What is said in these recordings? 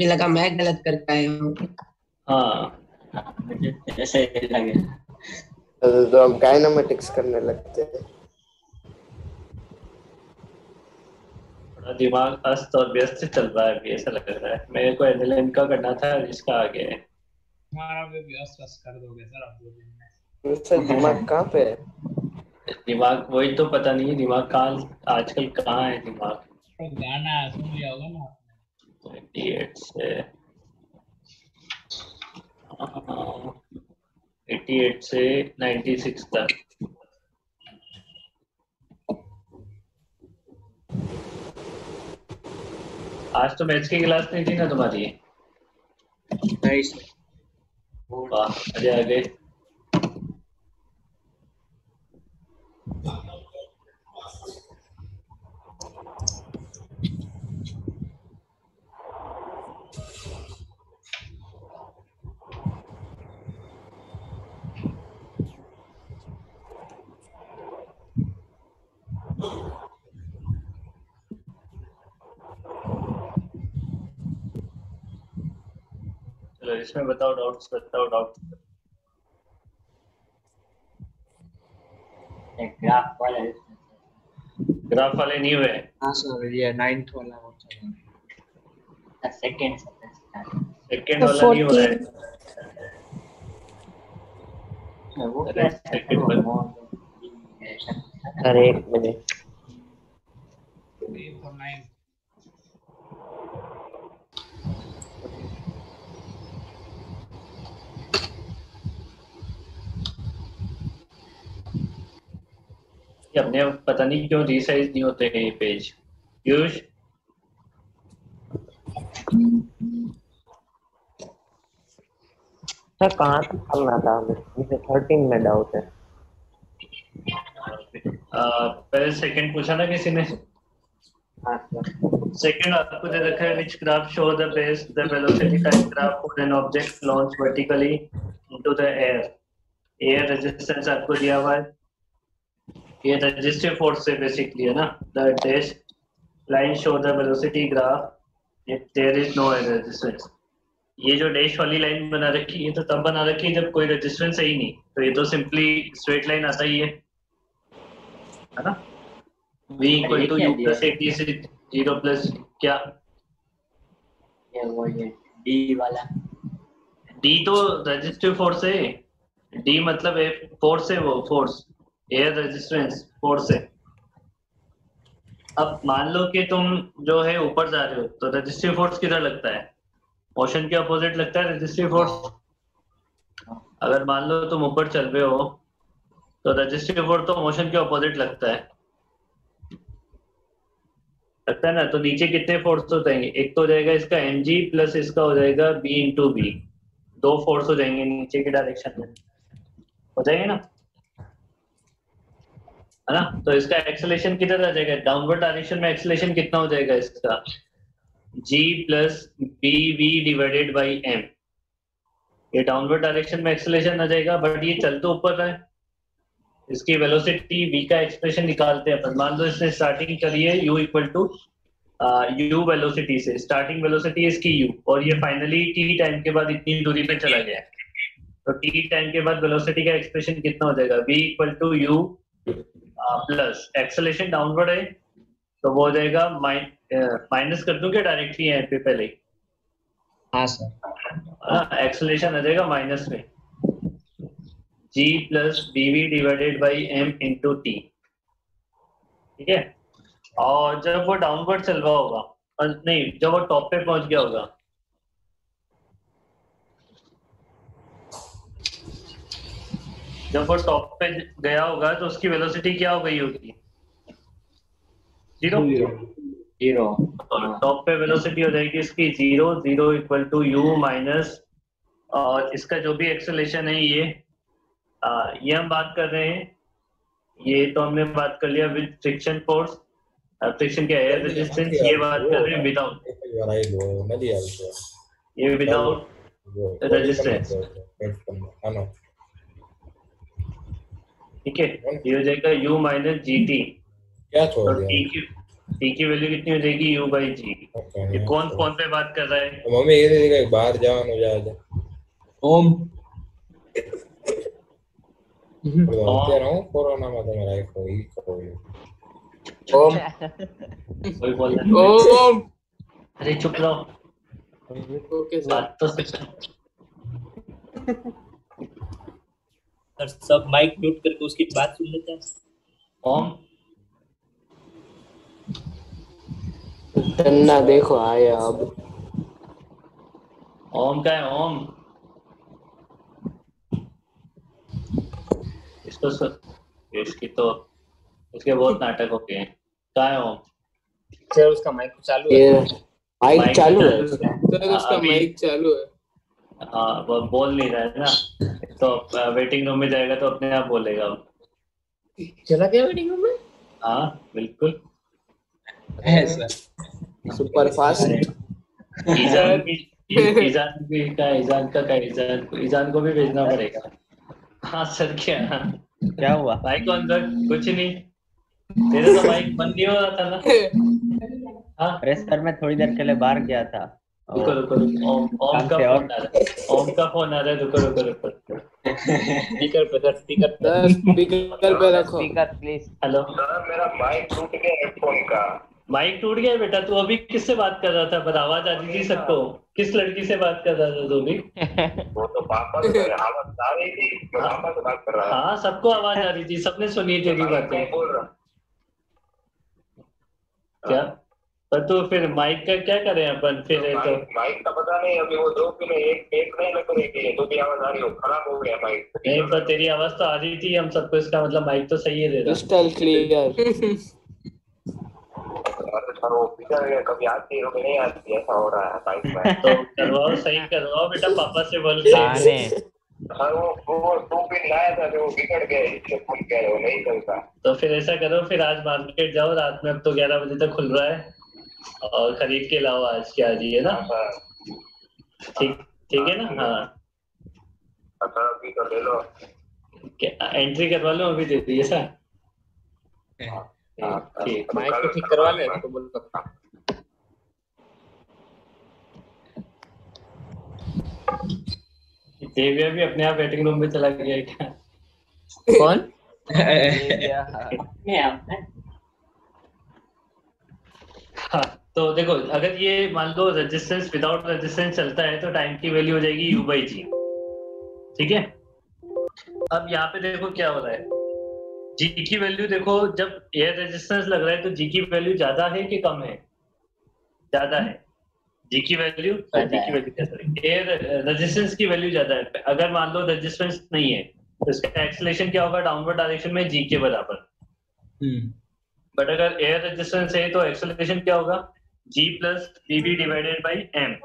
मुझे लगा मैं गलत करके आया हूँ। हाँ मुझे ऐसे ही लगे। तो हम काइनेमेटिक्स करने लगते हैं। थोड़ा दिमाग अस्त और व्यस्त चल रहा है अभी, ऐसा लग रहा है। मेरे को एडलेन का करना था, इसका आगे है। हमारा भी व्यस्त कर दोगे सर अब 2 दिन में। उससे दिमाग कहाँ पे है? दिमाग वही तो पता नहीं, दिमाग कहाँ आजकल कहाँ है दिमाग। तो गाना सुन लिया होगा ना आपने। 88 से 88 से 96 तक। आज तो मैथ्स की क्लास नहीं थी ना तुम्हारी? नहीं सर। वाह मजे आ गए। चलो इसमें बताओ डाउट्स, बताओ डाउट्स। ग्राफ वाला है। ग्राफ वाले नहीं हुए? हाँ सर, ये 9th वाला वो चल रहा है। सेकंड सेकंड वाला नहीं हुआ है। वो अरे सेकंड वाला अरे एक मिनट। 3 for 9। ये अपने पता नहीं क्यों रीसाइज नहीं होते हैं ये पेज। पीयूष सर कहाँ तक करना था हमें? मुझे 13 में डाउट है। पहले सेकंड पूछा ना किसी ने? हाँ सर। सेकंड आपको दे रखा है which graph show the base the velocity time graph for an object launched vertically into the air। Air resistance आपको दिया हुआ है। ये रेजिस्टिव फोर्स से बेसिकली है ना। the dash line show the velocity graph if there is no air resistance। ये जो डैश वाली लाइन बना रखी है, ये तो तब बना रखी है जब कोई रेजिस्टेंस है ही नहीं, तो ये तो सिंपली स्ट्रेट लाइन आता ही है ना। v equal to u plus a t से 0 प्लस क्या वो ये डी वाला। d तो रेजिस्टिव फोर्स है। d मतलब है फोर्स है, वो फोर्स एयर रेजिस्टेंस फोर्स है। अब मान लो कि तुम जो है ऊपर जा रहे हो तो रेजिस्टिव फोर्स किधर लगता है? मोशन के अपोजिट लगता है रेजिस्टिव फोर्स। अगर मान लो तुम ऊपर चल रहे हो तो रेजिस्टिव फोर्स तो मोशन के अपोजिट लगता है ना। तो नीचे कितने फोर्स हो जाएंगे? एक तो हो जाएगा इसका mg प्लस इसका हो जाएगा b इंटू बी। 2 फोर्स हो जाएंगे नीचे की डायरेक्शन में, हो जाएंगे ना, है ना। तो इसका एक्सेलेरेशन किधर आ जाएगा? डाउनवर्ड डायरेक्शन में एक्सेलेरेशन कितना हो जाएगा इसका? g plus B we divided by m। ये डाउनवर्ड डायरेक्शन में एक्सेलेरेशन आ जाएगा, बट ये चल तो ऊपर रहा है। इसकी वेलोसिटी v का एक्सप्रेशन निकालते हैं अपन। मान लो इसने स्टार्टिंग करी है u equal to u velocity से। स्टार्टिंग वेलोसिटी इसकी u और ये फाइनली t टाइम के बाद इतनी दूरी पे चला गया। तो t टाइम के बाद वेलोसिटी का एक्सप्रेशन कितना हो जाएगा? v equal to u plus acceleration downward है तो वो हो जाएगा माइनस कर दूं क्या डायरेक्टली यहाँ पे पहले? हाँ सर। एक्सेलेरेशन आ जाएगा माइनस में g plus B we divided by m into T. ठीक है। और जब वो डाउनवर्ड चल रहा होगा, और नहीं, जब वो टॉप पे पहुंच गया होगा, जब वो टॉप पे गया होगा तो उसकी वेलोसिटी क्या हो गई होगी? 0। टॉप पे वेलोसिटी हो जाएगी इसकी 0 इक्वल टू u माइनस, और इसका जो भी एक्सेलेरेशन है ये हम बात कर रहे हैं, ये तो हमने बात कर लिया विद फ्रिक्शन फोर्स, फ्रिक्शन के एयर रेजिस्टेंस, ये बात कर रहे हैं विदाउट, ये विदाउट रेजिस्टेंस। ठीक है। ये हो जाएगा u माइनस जी टी। क्या छोड़ तो दिया? टी की t की वैल्यू कितनी हो जाएगी u by g। ये कौन फोन पे बात कर रहा है? मम्मी ये देगा एक बाहर जाओ जा ओम बोलते रहो कोरोना में तो मेरा कोई ओम कोई बोल रहा है? ओम। अरे चुप रहो, ओके सर। बात तो सुन। सर सब माइक म्यूट करके उसकी बात सुन लेते हैं। ओम टन्ना देखो आया अब। ओम का है ओम? इसको इसकी तो इसके बहुत नाटक हो गए हैं। कहाँ है ओम? सर उसका माइक चालू है। ये माइक माइक चालू है। सर उसका अभी- माइक चालू है। हाँ वो बोल नहीं रहा है ना, तो वेटिंग रूम में जाएगा तो अपने आप बोलेगा वो। चला गया मीटिंग रूम में? हाँ बिल्कुल। है sir. Super fast. Izan Izan को भी भेजना पड़ेगा। हाँ सर क्या हुआ? माइक ऑन कर। कुछ नहीं, तेरे तो माइक बंद नहीं हो रहा था ना। हाँ अरे सर मैं थोड़ी देर के लिए बाहर गया था। रुको ओम का फोन आ रहा है। ओम का फोन आ रहा है, रुको। स्पीकर पे सर, स्पीकर पे रखो। Speaker please. हेलो सर मेरा माइक टूट गया हेडफोन का। माइक टूट गया बेटा? तू अभी किससे बात कर रहा था? पर आवाज आ रही थी सबको। किस लड़की से बात कर रहा था तू अभी? वो तो पापा से आवाज आ रही थी, मैं पापा से बात कर रहा था। हाँ सबको आवाज आ रही थी, सबने सुनी तेरी बातें। मैं बोल रहा क्या? पर तू फिर माइक का क्या करें अपन फिर? तो माइक का पता नहीं, अभी वो 2 किलो एक नहीं लग रही थी, तो भी आवाज आ रही हो, खराब हो गया माइक। नहीं, पर तेरी आवाज तो आ रही थी हम सबको, इसका मतलब माइक तो सही है तेरा। Crystal clear. सर वो पिक्चर है, कभी आती है कभी नहीं आती, ऐसा हो रहा है बाइक में। तो करवाओ, सही करवाओ बेटा, पापा से बोल के। सर वो 2 पिन लाया था जो बिगड़ गए, इससे खुल गया, वो नहीं चलता। तो फिर ऐसा करो, फिर आज मार्केट जाओ रात में, अब तो 11 बजे तक खुल रहा है, और खरीद के लाओ आज के आज ही, है ना? ठीक है ना? हाँ सर अभी तो ले लो। एंट्री करवा लो, अभी दे दिए सर। ठीक। माइक को ठीक करवा ले तो बोल सकता। देविया भी अपने आप वेटिंग रूम में चला गया है क्या? कौन? हाँ तो देखो, अगर ये मान लो रेजिस्टेंस विदाउट रेजिस्टेंस चलता है तो टाइम की वैल्यू हो जाएगी u by g। ठीक है, अब यहाँ पे देखो क्या हो रहा है। g की वैल्यू देखो, जब एयर रेजिस्टेंस लग रहा है तो g की वैल्यू ज्यादा है कि कम है? ज्यादा है। g की वैल्यू एयर रेजिस्टेंस की वैल्यू ज्यादा है। अगर मान लो रेजिस्टेंस नहीं है तो इसका एक्सेलरेशन क्या होगा? डाउनवर्ड डायरेक्शन में g के बराबर। बट अगर एयर रेजिस्टेंस है तो एक्सेलरेशन क्या होगा? g plus bv divided by m।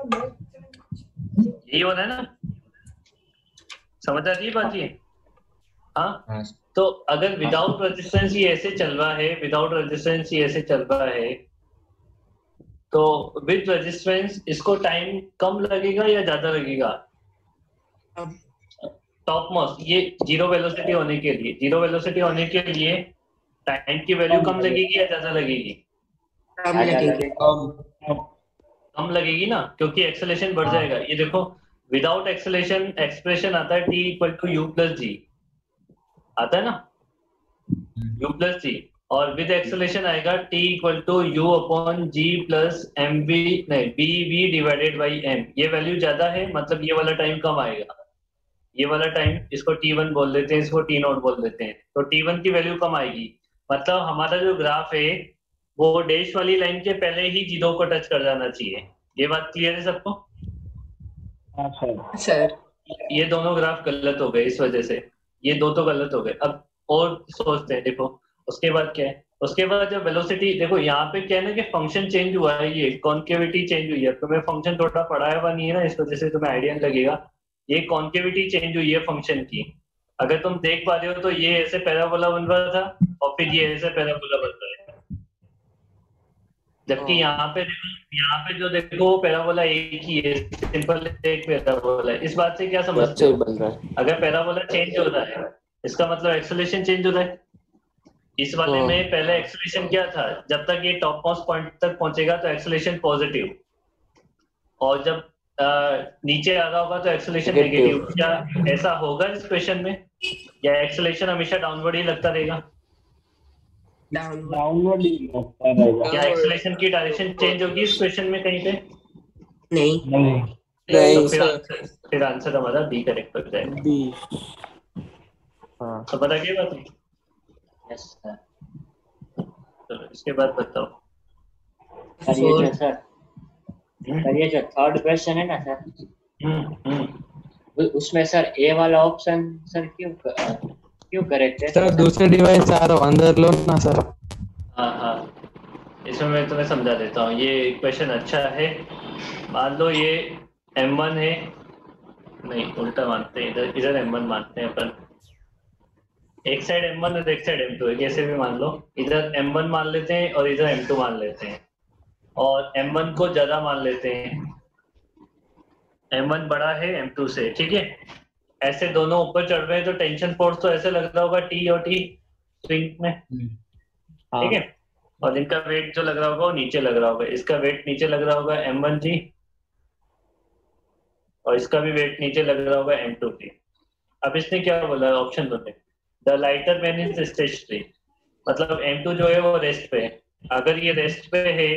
यही हो रहा है ना? समझ आ रही है बात ये? हाँ। तो अगर विदाउट रेजिस्टेंस ये ऐसे चल रहा है, विदाउट रेजिस्टेंस ये ऐसे चल रहा है, तो विद रेजिस्टेंस इसको टाइम कम लगेगा या ज्यादा लगेगा? टॉप मोस्ट ये जीरो वेलोसिटी होने के लिए, जीरो वेलोसिटी होने के लिए टाइम की वैल्यू कम लगेगी या ज्यादा लगेगी? कम लगेगी ना, क्योंकि एक्सेलरेशन बढ़ जाएगा। ये देखो, विदाउट एक्सेलरेशन एक्सप्रेशन आता है t equal to u plus g, आता है ना? u प्लस जी, और विद एक्सेलरेशन आएगा t equal to u upon g plus m v नहीं b we divided by m. ये वैल्यू ज्यादा है, मतलब ये वाला टाइम कम आएगा। ये वाला टाइम, इसको t1 बोल देते हैं, इसको t0 बोल देते हैं। तो t1 की वैल्यू कम आएगी, मतलब हमारा जो ग्राफ है वो डैश वाली लाइन के पहले ही जीरो को टच कर जाना चाहिए। ये बात क्लियर है सबको? सर ये दोनों ग्राफ गलत हो गए इस वजह से, ये दो तो गलत हो गए। अब और सोचते हैं, देखो उसके बाद क्या है। उसके बाद जब वेलोसिटी देखो, यहाँ पे क्या है ना कि फंक्शन चेंज हुआ है, ये कॉन्केविटी चेंज हुई है। तुम्हें फंक्शन थोड़ा पढ़ाया हुआ नहीं है ना, इस वजह से तुम्हें आइडिया लगेगा। ये कॉन्केविटी चेंज हुई है फंक्शन की। अगर तुम देख पा रहे हो तो ये ऐसे पैराबोला बन रहा था और फिर ये ऐसे पैराबोला बन रहा है, जबकि यहाँ पे जो देखो वो पैराबोला एक ही है, सिंपल एक पैराबोला है। इस बात से क्या समझते हो? बन रहा है। अगर पैराबोला चेंज हो रहा है इसका मतलब एक्सेलरेशन चेंज हो रहा है। इस वाले में पहले एक्सेलरेशन क्या था, जब तक ये टॉप मोस्ट पॉइंट तक पहुंचेगा तो एक्सेलरेशन पॉजिटिव, और जब नीचे आ रहा होगा तो एक्सेलरेशन नेगेटिव। क्या ऐसा होगा इस क्वेश्चन में, या एक्सेलरेशन हमेशा डाउनवर्ड ही लगता रहेगा? डाउनवर्ड ही लगता रहेगा। क्या एक्सेलरेशन की डायरेक्शन चेंज होगी इस क्वेश्चन में कहीं पे? नहीं तो फिर आंसर हमारा बी करेक्ट हो जाएगा। बी। तो पता क्या बात है? Yes sir. चलो इसके बाद बताओ। सर ये जो थर्ड क्वेश्चन है ना सर, उसमें सर ए वाला ऑप्शन सर क्यों करेक्ट है सर? दूसरे डिवाइस आ रहा अंदर लो ना सर। हाँ, इसमें मैं तुम्हें समझा देता हूँ। ये क्वेश्चन अच्छा है। मान लो ये M1 है, नहीं उल्टा मानते हैं, इधर M1 मानते हैं अपन। एक साइड M1 और एक साइड M2 है, कैसे भी मान लो। इधर M1 मान लेते हैं और इधर M2 मान लेते हैं, और M1 को ज्यादा मान लेते हैं। M1 बड़ा है M2 से, ठीक है। ऐसे दोनों ऊपर चढ़ रहे हैं तो टेंशन फोर्स तो ऐसे लग रहा होगा T और T स्विंग में, ठीक है। और इनका वेट जो लग रहा होगा वो नीचे लग रहा होगा। इसका वेट नीचे लग रहा होगा M1G, और इसका भी वेट नीचे लग रहा होगा M2G। अब इसने क्या बोला ऑप्शन में, the lighter man is stationery, मतलब M2 जो है वो रेस्ट पे है। अगर ये रेस्ट पे है,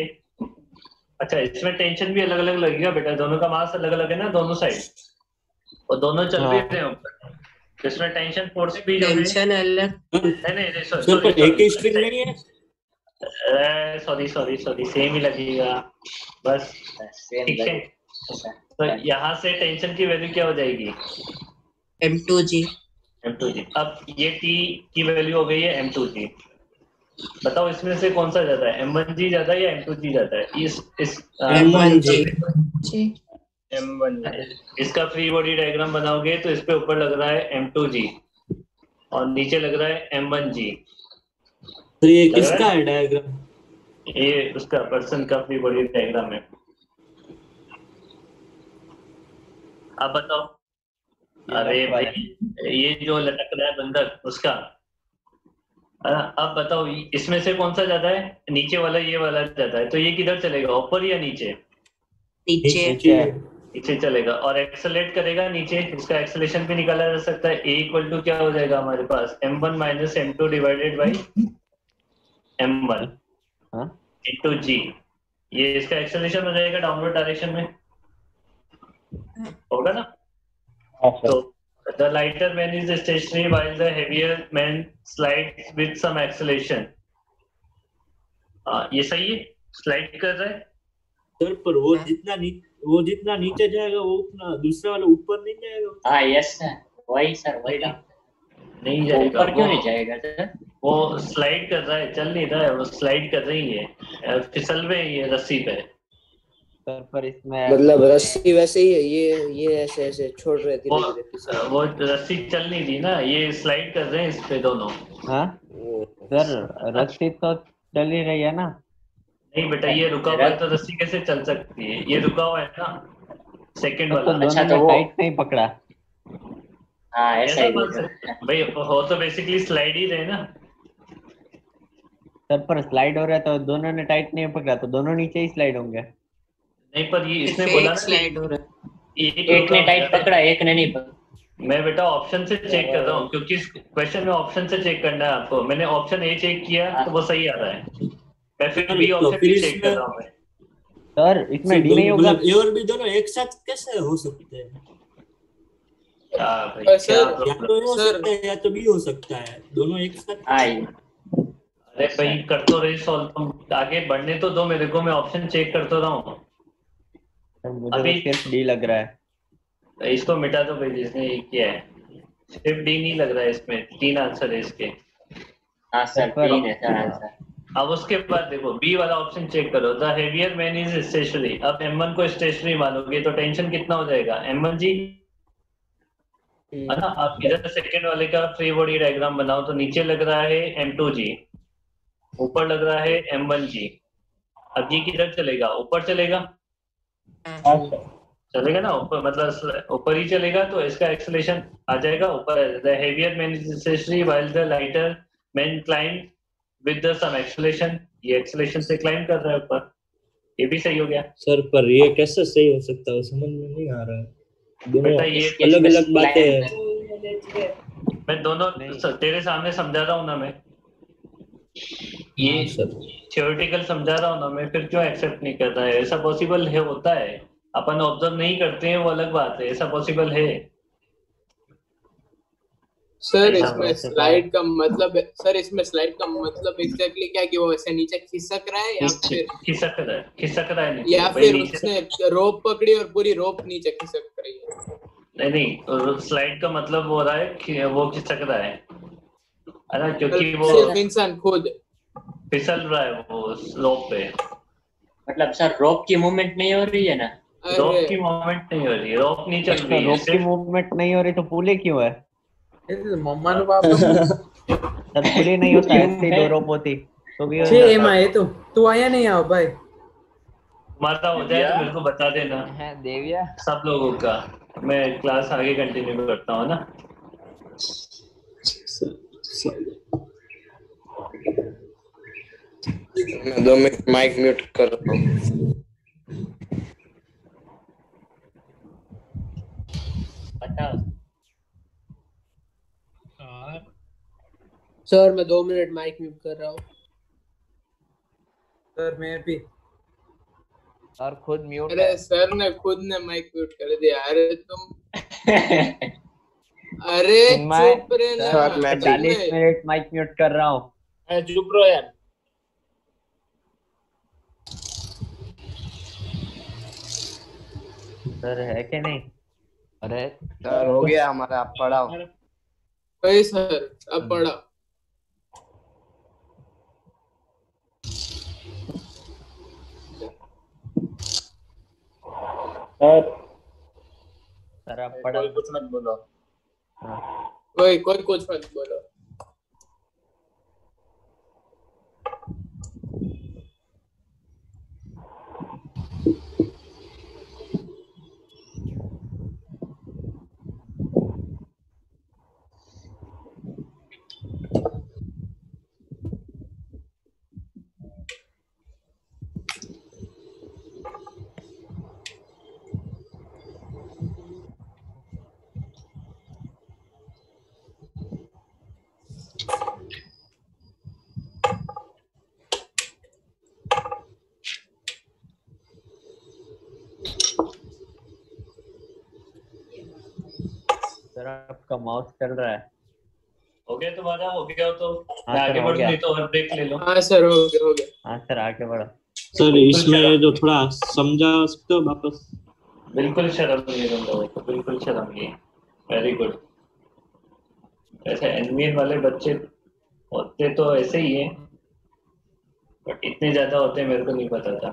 अच्छा इसमें टेंशन भी अलग अलग लगेगा बेटा, दोनों का मास अलग अलग है ना दोनों साइड, और दोनों चल भी रहे हैं ऊपर, इसमें टेंशन फोर्स भी जो है टेंशन अलग नहीं सर पर एक ही स्ट्रिंग नहीं है। सॉरी सेम ही लगेगा बस, ठीक है। तो यहाँ से टेंशन की वैल्यू क्या हो जाएगी? M2G। अब ये T की वैल्यू हो गई है M2G। बताओ इसमें से कौन सा ज्यादा है, M1G ज्यादा है या M2G ज्यादा है? M1G। इसका फ्री बॉडी डायग्राम बनाओगे तो इस पे ऊपर लग रहा है M2G और नीचे लग रहा है M1G। तो ये किसका है डायग्राम? ये उसका पर्सन का फ्री बॉडी डायग्राम है। आप बताओ। अरे भाई ये जो लटक रहा है बंदर उसका। अब बताओ इसमें से कौन सा ज्यादा है? नीचे वाला, ये वाला ज्यादा है, तो ये किधर चलेगा, ऊपर या नीचे? नीचे चलेगा। और एक्सेलरेट करेगा नीचे, इसका एक्सेलरेशन भी निकाला जा सकता है। A इक्वल टू क्या हो जाएगा हमारे पास, M1 minus M2 divided by M1 into G। ये इसका एक्सेलरेशन हो जाएगा डाउनवर्ड डायरेक्शन में, होगा ना? तो the lighter man is stationary while the heavier man slides with some acceleration। ये सही है, स्लाइड कर रहा है सर, पर वो जितना नीचे जाएगा वो उतना दूसरा वाला ऊपर नहीं जाएगा। हाँ यस सर, वही नहीं जाएगा। ऊपर क्यों नहीं जाएगा सर? वो स्लाइड कर रहा है, चल नहीं रहा है, वो स्लाइड कर रही है, फिसल में ये रस्सी पे। सर पर इसमें मतलब रस्सी वैसे ही है, ये ऐसे छोड़ रहे थे वो रस्सी चल नहीं रही ना, ये स्लाइड कर रहे हैं इस पे दोनों। हाँ सर, रस्सी तो चल ही रही है ना। नहीं बेटा, ये रुका हुआ है तो रस्सी कैसे चल सकती है? ये रुका हुआ है ना सेकंड वाला। अच्छा तो वो टाइट नहीं पकड़ा। हाँ ऐसा ही भाई हो तो बेसिकली स्लाइड ही रहे ना सर, पर स्लाइड हो रहा है तो दोनों ने टाइट नहीं पकड़ा तो दोनों नीचे ही स्लाइड होंगे। नहीं पर ये इसने बोला ना स्लाइड हो रहा है, एक ने टाइट पकड़ा एक ने नहीं पकड़ा। मैं बेटा ऑप्शन से चेक कर रहा हूँ, क्योंकि इस क्वेश्चन में ऑप्शन से चेक करना है आपको। मैंने ऑप्शन ए चेक किया तो वो सही आ रहा है, मैं फिर बी ऑप्शन भी चेक कर रहा हूँ। सर इसमें डी नहीं होगा। ए और बी दोनों एक साथ कैसे हो सकते हैं? सर या तो हो सकता है या तो बी हो सकता है, दोनों एक साथ। अरे भाई कर तो रही सॉल्व, तुम आगे बढ़ने तो दो मेरे को, मैं ऑप्शन चेक करता रहा हूँ। मुझे सिर्फ डी लग रहा है। इसको मिटा दो भाई जिसने ये किया है, सिर्फ डी नहीं लग रहा है इसमें, 3 आंसर है इसके। हाँ सर 3 है सर आंसर। अब उसके बाद देखो बी वाला ऑप्शन चेक करो, the heavier man is stationery. अब M1 को स्टेशनरी मानोगे तो टेंशन कितना हो जाएगा, M1G है ना। आप इधर सेकंड वाले का फ्री बॉडी डायग्राम बनाओ तो नीचे लग रहा है M2G, ऊपर लग रहा है M1G। अब ये किधर चलेगा, ऊपर चलेगा ना ऊपर, मतलब ऊपर ही चलेगा तो इसका एक्सेलरेशन आ जाएगा ऊपर। The heavier man is stationary while the lighter man climb with the some acceleration, ये एक्सेलरेशन से क्लाइंब कर रहा है ऊपर, ये भी सही हो गया। सर पर ये कैसे सही हो सकता है, समझ में नहीं आ रहा है। दोनों बेटा ये अलग अलग बातें हैं। मैं दोनों तेरे सामने समझा रहा हूँ ना मैं, ये थ्योरेटिकल समझा रहा हूँ ना मैं, फिर क्यों एक्सेप्ट नहीं कर रहा है? ऐसा पॉसिबल है, होता है, अपन ऑब्जर्व नहीं करते हैं वो अलग बात है, ऐसा पॉसिबल है। सर इसमें स्लाइड का मतलब एग्जैक्टली क्या कि वो ऐसे नीचे खिसक रहा है या फिर खिसक रहा है नीचे, या फिर उसने रोप पकड़ी और पूरी रोप नीचे खिसक रही है? नहीं, स्लाइड का मतलब हो रहा है कि वो खिसक रहा है ना, क्योंकि वो सिर्फ इंसान खुद फिसल रहा है वो रोप पे। मतलब सर रोप की मूवमेंट नहीं हो रही है ना? रोप की मूवमेंट नहीं हो रही, रोप नहीं चल रही है। रोप की मूवमेंट नहीं हो रही तो पुले क्यों है? सर पुले नहीं होता है, ऐसे दो रोप होती तो भी हो जाता। तू आया नहीं आओ भाई, तुम्हारा हो जाए तो मेरे को बता देना है देविया सब लोगों का, मैं क्लास आगे कंटिन्यू करता हूँ ना। मैं 2 मिनट माइक म्यूट कर रहा हूँ। बताओ सर मैं 2 मिनट माइक म्यूट कर रहा हूँ। सर मैं भी और खुद म्यूट। अरे सर ने खुद ने माइक म्यूट कर दिया। अरे तुम अरे चुप रे ना। सर मैं 40 मिनट माइक म्यूट कर रहा हूँ। चुप रहो यार। सर है कि नहीं? अरे सर हो गया हमारा, आप पढ़ाओ। वही सर अब पढ़ा। सर आप पढ़ा, कुछ मत बोलो। वही कोई कुछ मत बोलो। सर आपका माउस चल रहा है। हो गया तुम्हारा? हो गया हो तो हाँ मैं सर, आगे हो बढ़ूं, गया। नहीं तो और ब्रेक ले लो। हाँ सर हो गया। हाँ सर आगे बढ़ो। सर इसमें जो थोड़ा समझा सकते हो वापस? बिल्कुल शर्म नहीं है तुम लोगों को, बिल्कुल शर्म नहीं है। Very good. ऐसे एनवीएन वाले बच्चे होते तो ऐसे ही हैं, बट इतने ज्यादा होते हैं मेरे को नहीं पता था।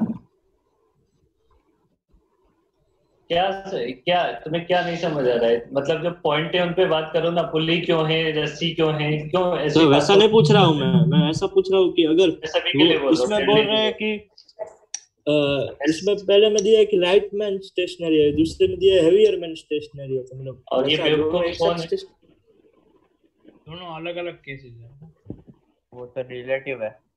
क्या तुम्हें क्या नहीं समझ आ रहा है? मतलब जो पॉइंट है उन पे बात करो ना, पुली क्यों है, रस्सी क्यों है, क्यों ऐसी तो वैसा नहीं पूछ रहा हूँ मैं ऐसा पूछ रहा हूँ कि अगर सभी के लिए बोल रहा हूँ, इसमें बोल रहे हैं कि इसमें पहले में दिया है कि लाइट मैन स्टेशनरी है, दूसरे में दिया है हेवियर मैन स्टेशनरी है, तो मतलब और ये बेवकूफ कौन है? दोनों अलग अलग केसेस हैं। वो तो रिलेटिव है।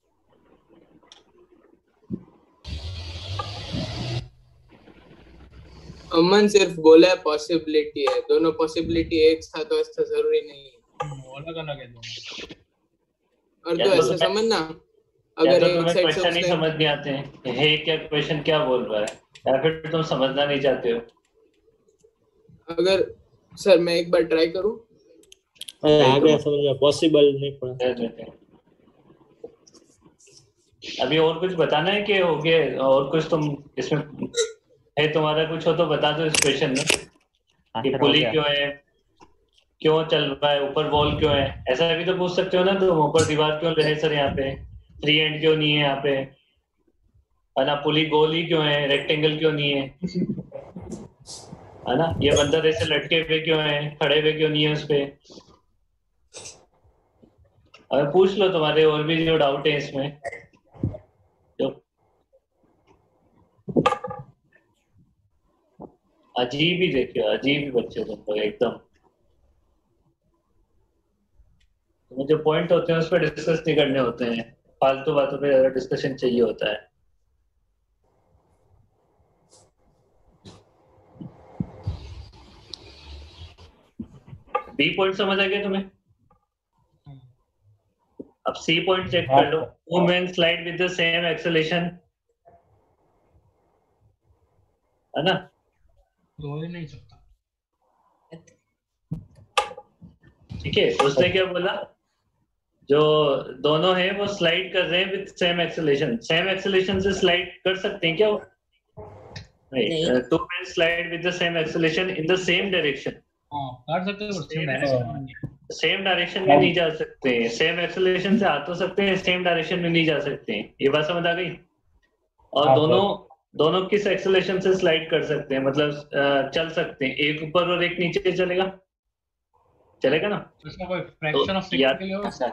अमन सिर्फ बोला है पॉसिबिलिटी है, दोनों पॉसिबिलिटी एक था तो ऐसा जरूरी नहीं है। अलग अलग है दोनों। और तो ऐसे समझना, अगर तो एक तुम्हें साइड क्वेश्चन ही समझ नहीं आते हैं, है क्या क्वेश्चन क्या बोल रहा है, या फिर तुम समझना नहीं चाहते हो? अगर सर मैं एक बार ट्राई करूं। आगे समझ में पॉसिबल नहीं पड़ा। अभी और कुछ बताना है कि हो गया? और कुछ तुम इसमें है तुम्हारा कुछ हो तो बता दो इस क्वेश्चन में कि पुली क्यों है, क्यों चल रहा है, ऊपर वॉल क्यों है। ऐसा भी तो पूछ सकते हो ना तुम, ऊपर दीवार क्यों है सर, यहाँ पे 3 एंड क्यों नहीं है यहाँ पे, है ना? पुली गोल ही क्यों है, रेक्टेंगल क्यों नहीं है ना? ये बंदर ऐसे लटके हुए क्यों है, खड़े हुए क्यों नहीं है उस पे? अब पूछ लो तुम्हारे और भी जो डाउट है इसमें। अजीब ही देखियो, अजीब ही बच्चे तुम लोग एकदम। तुम्हें जो पॉइंट होते हैं उस पर डिस्कस नहीं करने होते हैं, फालतू बातों पे ज्यादा डिस्कशन चाहिए होता है। बी पॉइंट समझ आ गया तुम्हें? अब सी पॉइंट चेक कर लो। Movement slide with the same acceleration, है ना? हो ही नहीं सकता। ठीक है, उसने क्या बोला? जो दोनों हैं वो स्लाइड कर रहे हैं with same acceleration. Same acceleration से स्लाइड कर सकते हैं क्या वो? नहीं। Two man slide with the same acceleration in the same direction. हाँ कर सकते हो, सेम डायरेक्शन। सेम डायरेक्शन में नहीं जा सकते हैं। सेम एक्सेलरेशन से आ तो सकते हैं, सेम डायरेक्शन में नहीं जा सकते हैं। ये बात समझ आ गई? और दोनों किस एक्सेलरेशन से स्लाइड कर सकते हैं, मतलब चल सकते हैं? एक ऊपर और एक नीचे चलेगा, चलेगा ना? इसका कोई फ्रैक्शन ऑफ सेकंड के लिए होगा?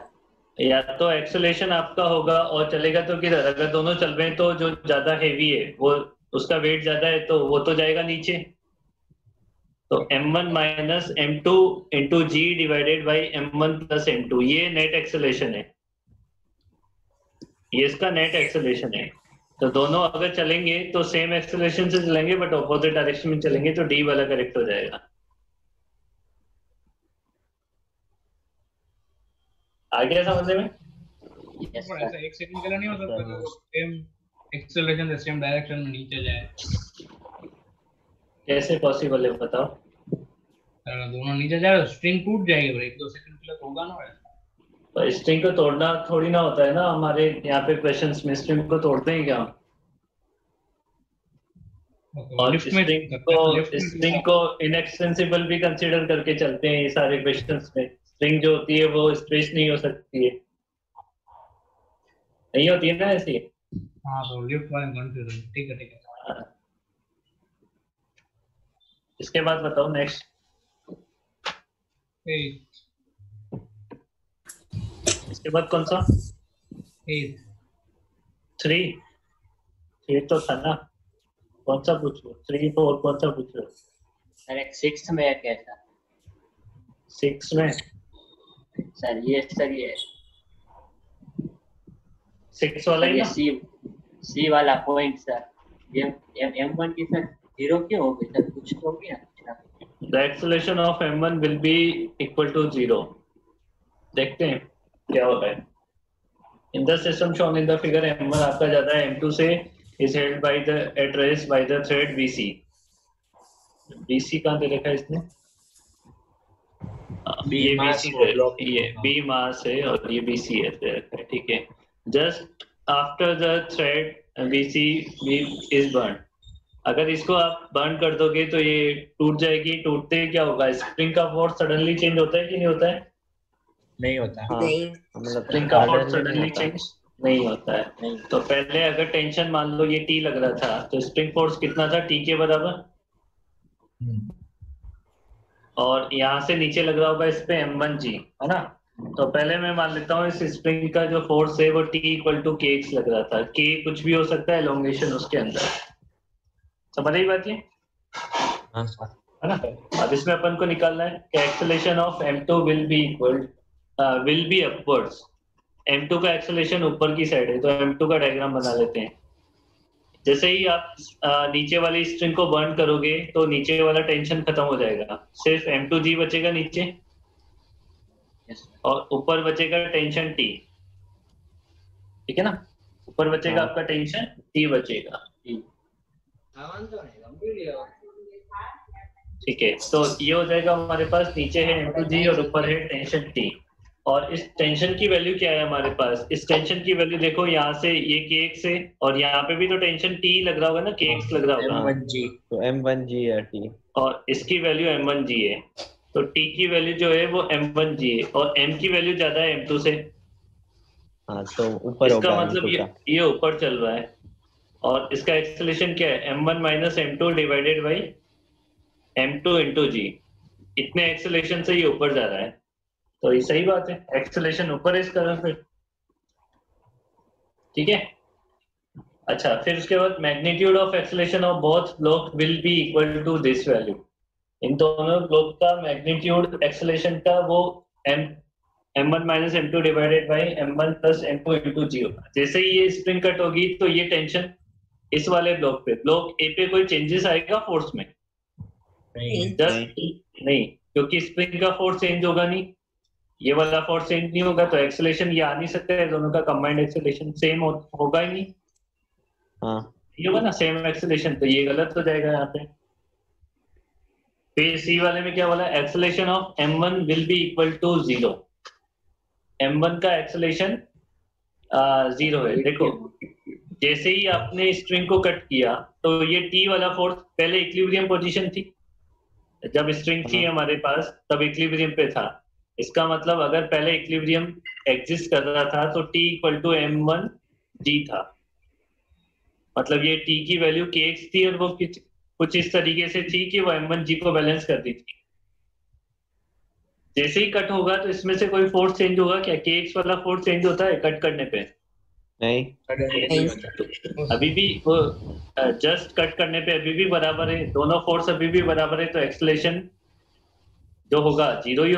या तो एक्सेलरेशन आपका होगा और चलेगा तो किधर? अगर दोनों चल रहे हैं तो जो ज्यादा हेवी है वो उसका वेट ज्यादा है तो वो तो जाएगा नीचे। तो m1 minus m2 into G divided by m1 plus m2, ये नेट एक्सेलरेशन है, ये इसका नेट एक्सेलरेशन है। तो दोनों अगर चलेंगे तो सेम एक्सेलरेशन से चलेंगे बट ऑपोजिट डायरेक्शन में चलेंगे, तो डी वाला करेक्ट हो जाएगा। आ गया समझने में? ऐसा एक सेकंड के लिए नहीं हो सकता सेम एक्सेलरेशन से सेम डायरेक्शन में नीचे जाए? कैसे पॉसिबल है बताओ? अगर दोनों नीचे जाए तो स्ट्रिंग टूट जाएगी, पर 1-2 सेकंड के लिए तो होगा ना वैसा। तो स्ट्रिंग को तोड़ना थोड़ी ना होता है ना, हमारे यहाँ पे क्वेश्चंस में स्ट्रिंग को तोड़ते हैं क्या? और स्ट्रिंग को इनएक्सटेंसिबल भी कंसीडर करके चलते हैं ये सारे क्वेश्चंस में। स्ट्रिंग जो होती है वो स्ट्रेच नहीं हो सकती है, नहीं होती है ना ऐसी। हाँ तो लिफ्ट वाले कंफ्यूजन, ठीक है। इसके बाद बताओ नेक्स्ट। इसके बाद कौन सा? 3 तो था ना, कौन सा पूछो? 3 4 कौन सा पूछो? सर 6 में है कैसा? 6 में सर ये 6 वाला ही ना? सी वाला पॉइंट सर, ये m1 की सर 0 क्यों हो गई सर? कुछ तो हो गया। The acceleration of m1 will be equal to 0। देखते हैं क्या होता है। In the system shown in the figure, m1 आपका जाता है m2 से, is held by the at rest by the thread BC। BC कहाँ दे रखा है इसने? ये BC है, ये B मास है और ये BC है दे रखा है, ठीक है। Just after the thread BC is burned, अगर इसको आप बर्न कर दोगे तो ये टूट जाएगी। टूटते क्या होगा? स्प्रिंग का फोर्स सडनली चेंज होता है कि नहीं होता है? नहीं होता। स्प्रिंग का फोर्स सडनली चेंज नहीं होता है। तो पहले अगर टेंशन मान लो ये T लग रहा था तो स्प्रिंग फोर्स कितना था? T के बराबर। और यहाँ से नीचे लग रहा होगा इस पे m1g, है ना? तो पहले मैं मान लेता हूँ इस स्प्रिंग का जो फोर्स है वो T इक्वल टू kx लग रहा था। k कुछ भी हो सकता है, एलोंगेशन उसके अंदर। समझ आई बात ये? है ना? अब इसमें अपन को निकालना है कि acceleration of m2 will be upwards. m2 का एक्सेलरेशन ऊपर की साइड है तो m2 का डायग्राम बना लेते हैं। जैसे ही आप नीचे वाली स्ट्रिंग को बर्न करोगे तो नीचे वाला टेंशन खत्म हो जाएगा, सिर्फ m2g बचेगा नीचे और ऊपर बचेगा टेंशन T, ठीक है ना? ऊपर बचेगा आपका टेंशन T बचेगा, ठीक है। तो ये हो जाएगा हमारे पास, नीचे है m2g और ऊपर है टेंशन T। और इस टेंशन की वैल्यू क्या है हमारे पास? इस टेंशन की वैल्यू देखो, यहाँ से ये kx है और यहाँ पे भी तो टेंशन T लग रहा होगा ना, kx लग रहा होगा, m1g, तो m1g है T और इसकी वैल्यू m1g है। तो T की वैल्यू जो है वो m1g है और m की वैल्यू ज्यादा है m2 से। हाँ तो ऊपर इसका मतलब ये ऊपर चल रहा है और इसका एक्सेलरेशन क्या है? m1 minus m2 divided by m2 into g. इतने एक्सेलरेशन से ये ऊपर जा रहा है, तो ये सही बात है, एक्सेलरेशन ऊपर है इसका फिर, ठीक है। अच्छा, फिर उसके बाद magnitude of acceleration of both block will be equal to this value. इन दोनों ब्लॉक का मैग्नीट्यूड एक्सेलरेशन का वो m1 minus m2 divided by m1 plus m2 into g होगा। जैसे ही ये स्प्रिंग कट होगी तो ये टेंशन इस वाले ब्लॉक पे, ब्लॉक ए पे कोई चेंजेस आएगा फोर्स में? जस्ट नहीं, क्योंकि स्प्रिंग का फोर्स चेंज होगा नहीं, ये वाला फोर्स चेंज नहीं होगा, तो एक्सेलरेशन ये आ नहीं सकता है, दोनों का कंबाइंड एक्सेलरेशन सेम होगा ही नहीं। हाँ ये होगा ना सेम एक्सेलरेशन, तो ये गलत हो जाएगा यहाँ पे। फिर सी वाले में क्या बोला, acceleration of m1 will be equal to 0। m1 का एक्सेलरेशन 0 है। देखो जैसे ही आपने स्ट्रिंग को कट किया तो ये टी वाला फोर्स पहले इक्विलिब्रियम पोजीशन थी, जब स्ट्रिंग थी हमारे पास तब इक्विलिब्रियम पे था। इसका मतलब अगर पहले इक्विलिब्रियम एग्जिस्ट कर रहा था तो t equal to m1 g था, मतलब ये t की वैल्यू kx थी और वो कुछ इस तरीके से थी कि वो m1 g को बैलेंस करती थी। जैसे ही कट होगा तो इसमें से कोई फोर्स चेंज होगा क्या? kx वाला फोर्स चेंज होता है कट करने पे? नहीं, अभी भी वो जस्ट कट करने पे अभी भी बराबर है, दोनों फोर्स अभी भी बराबर है, तो एक्सेलरेशन जो होगा 0 ही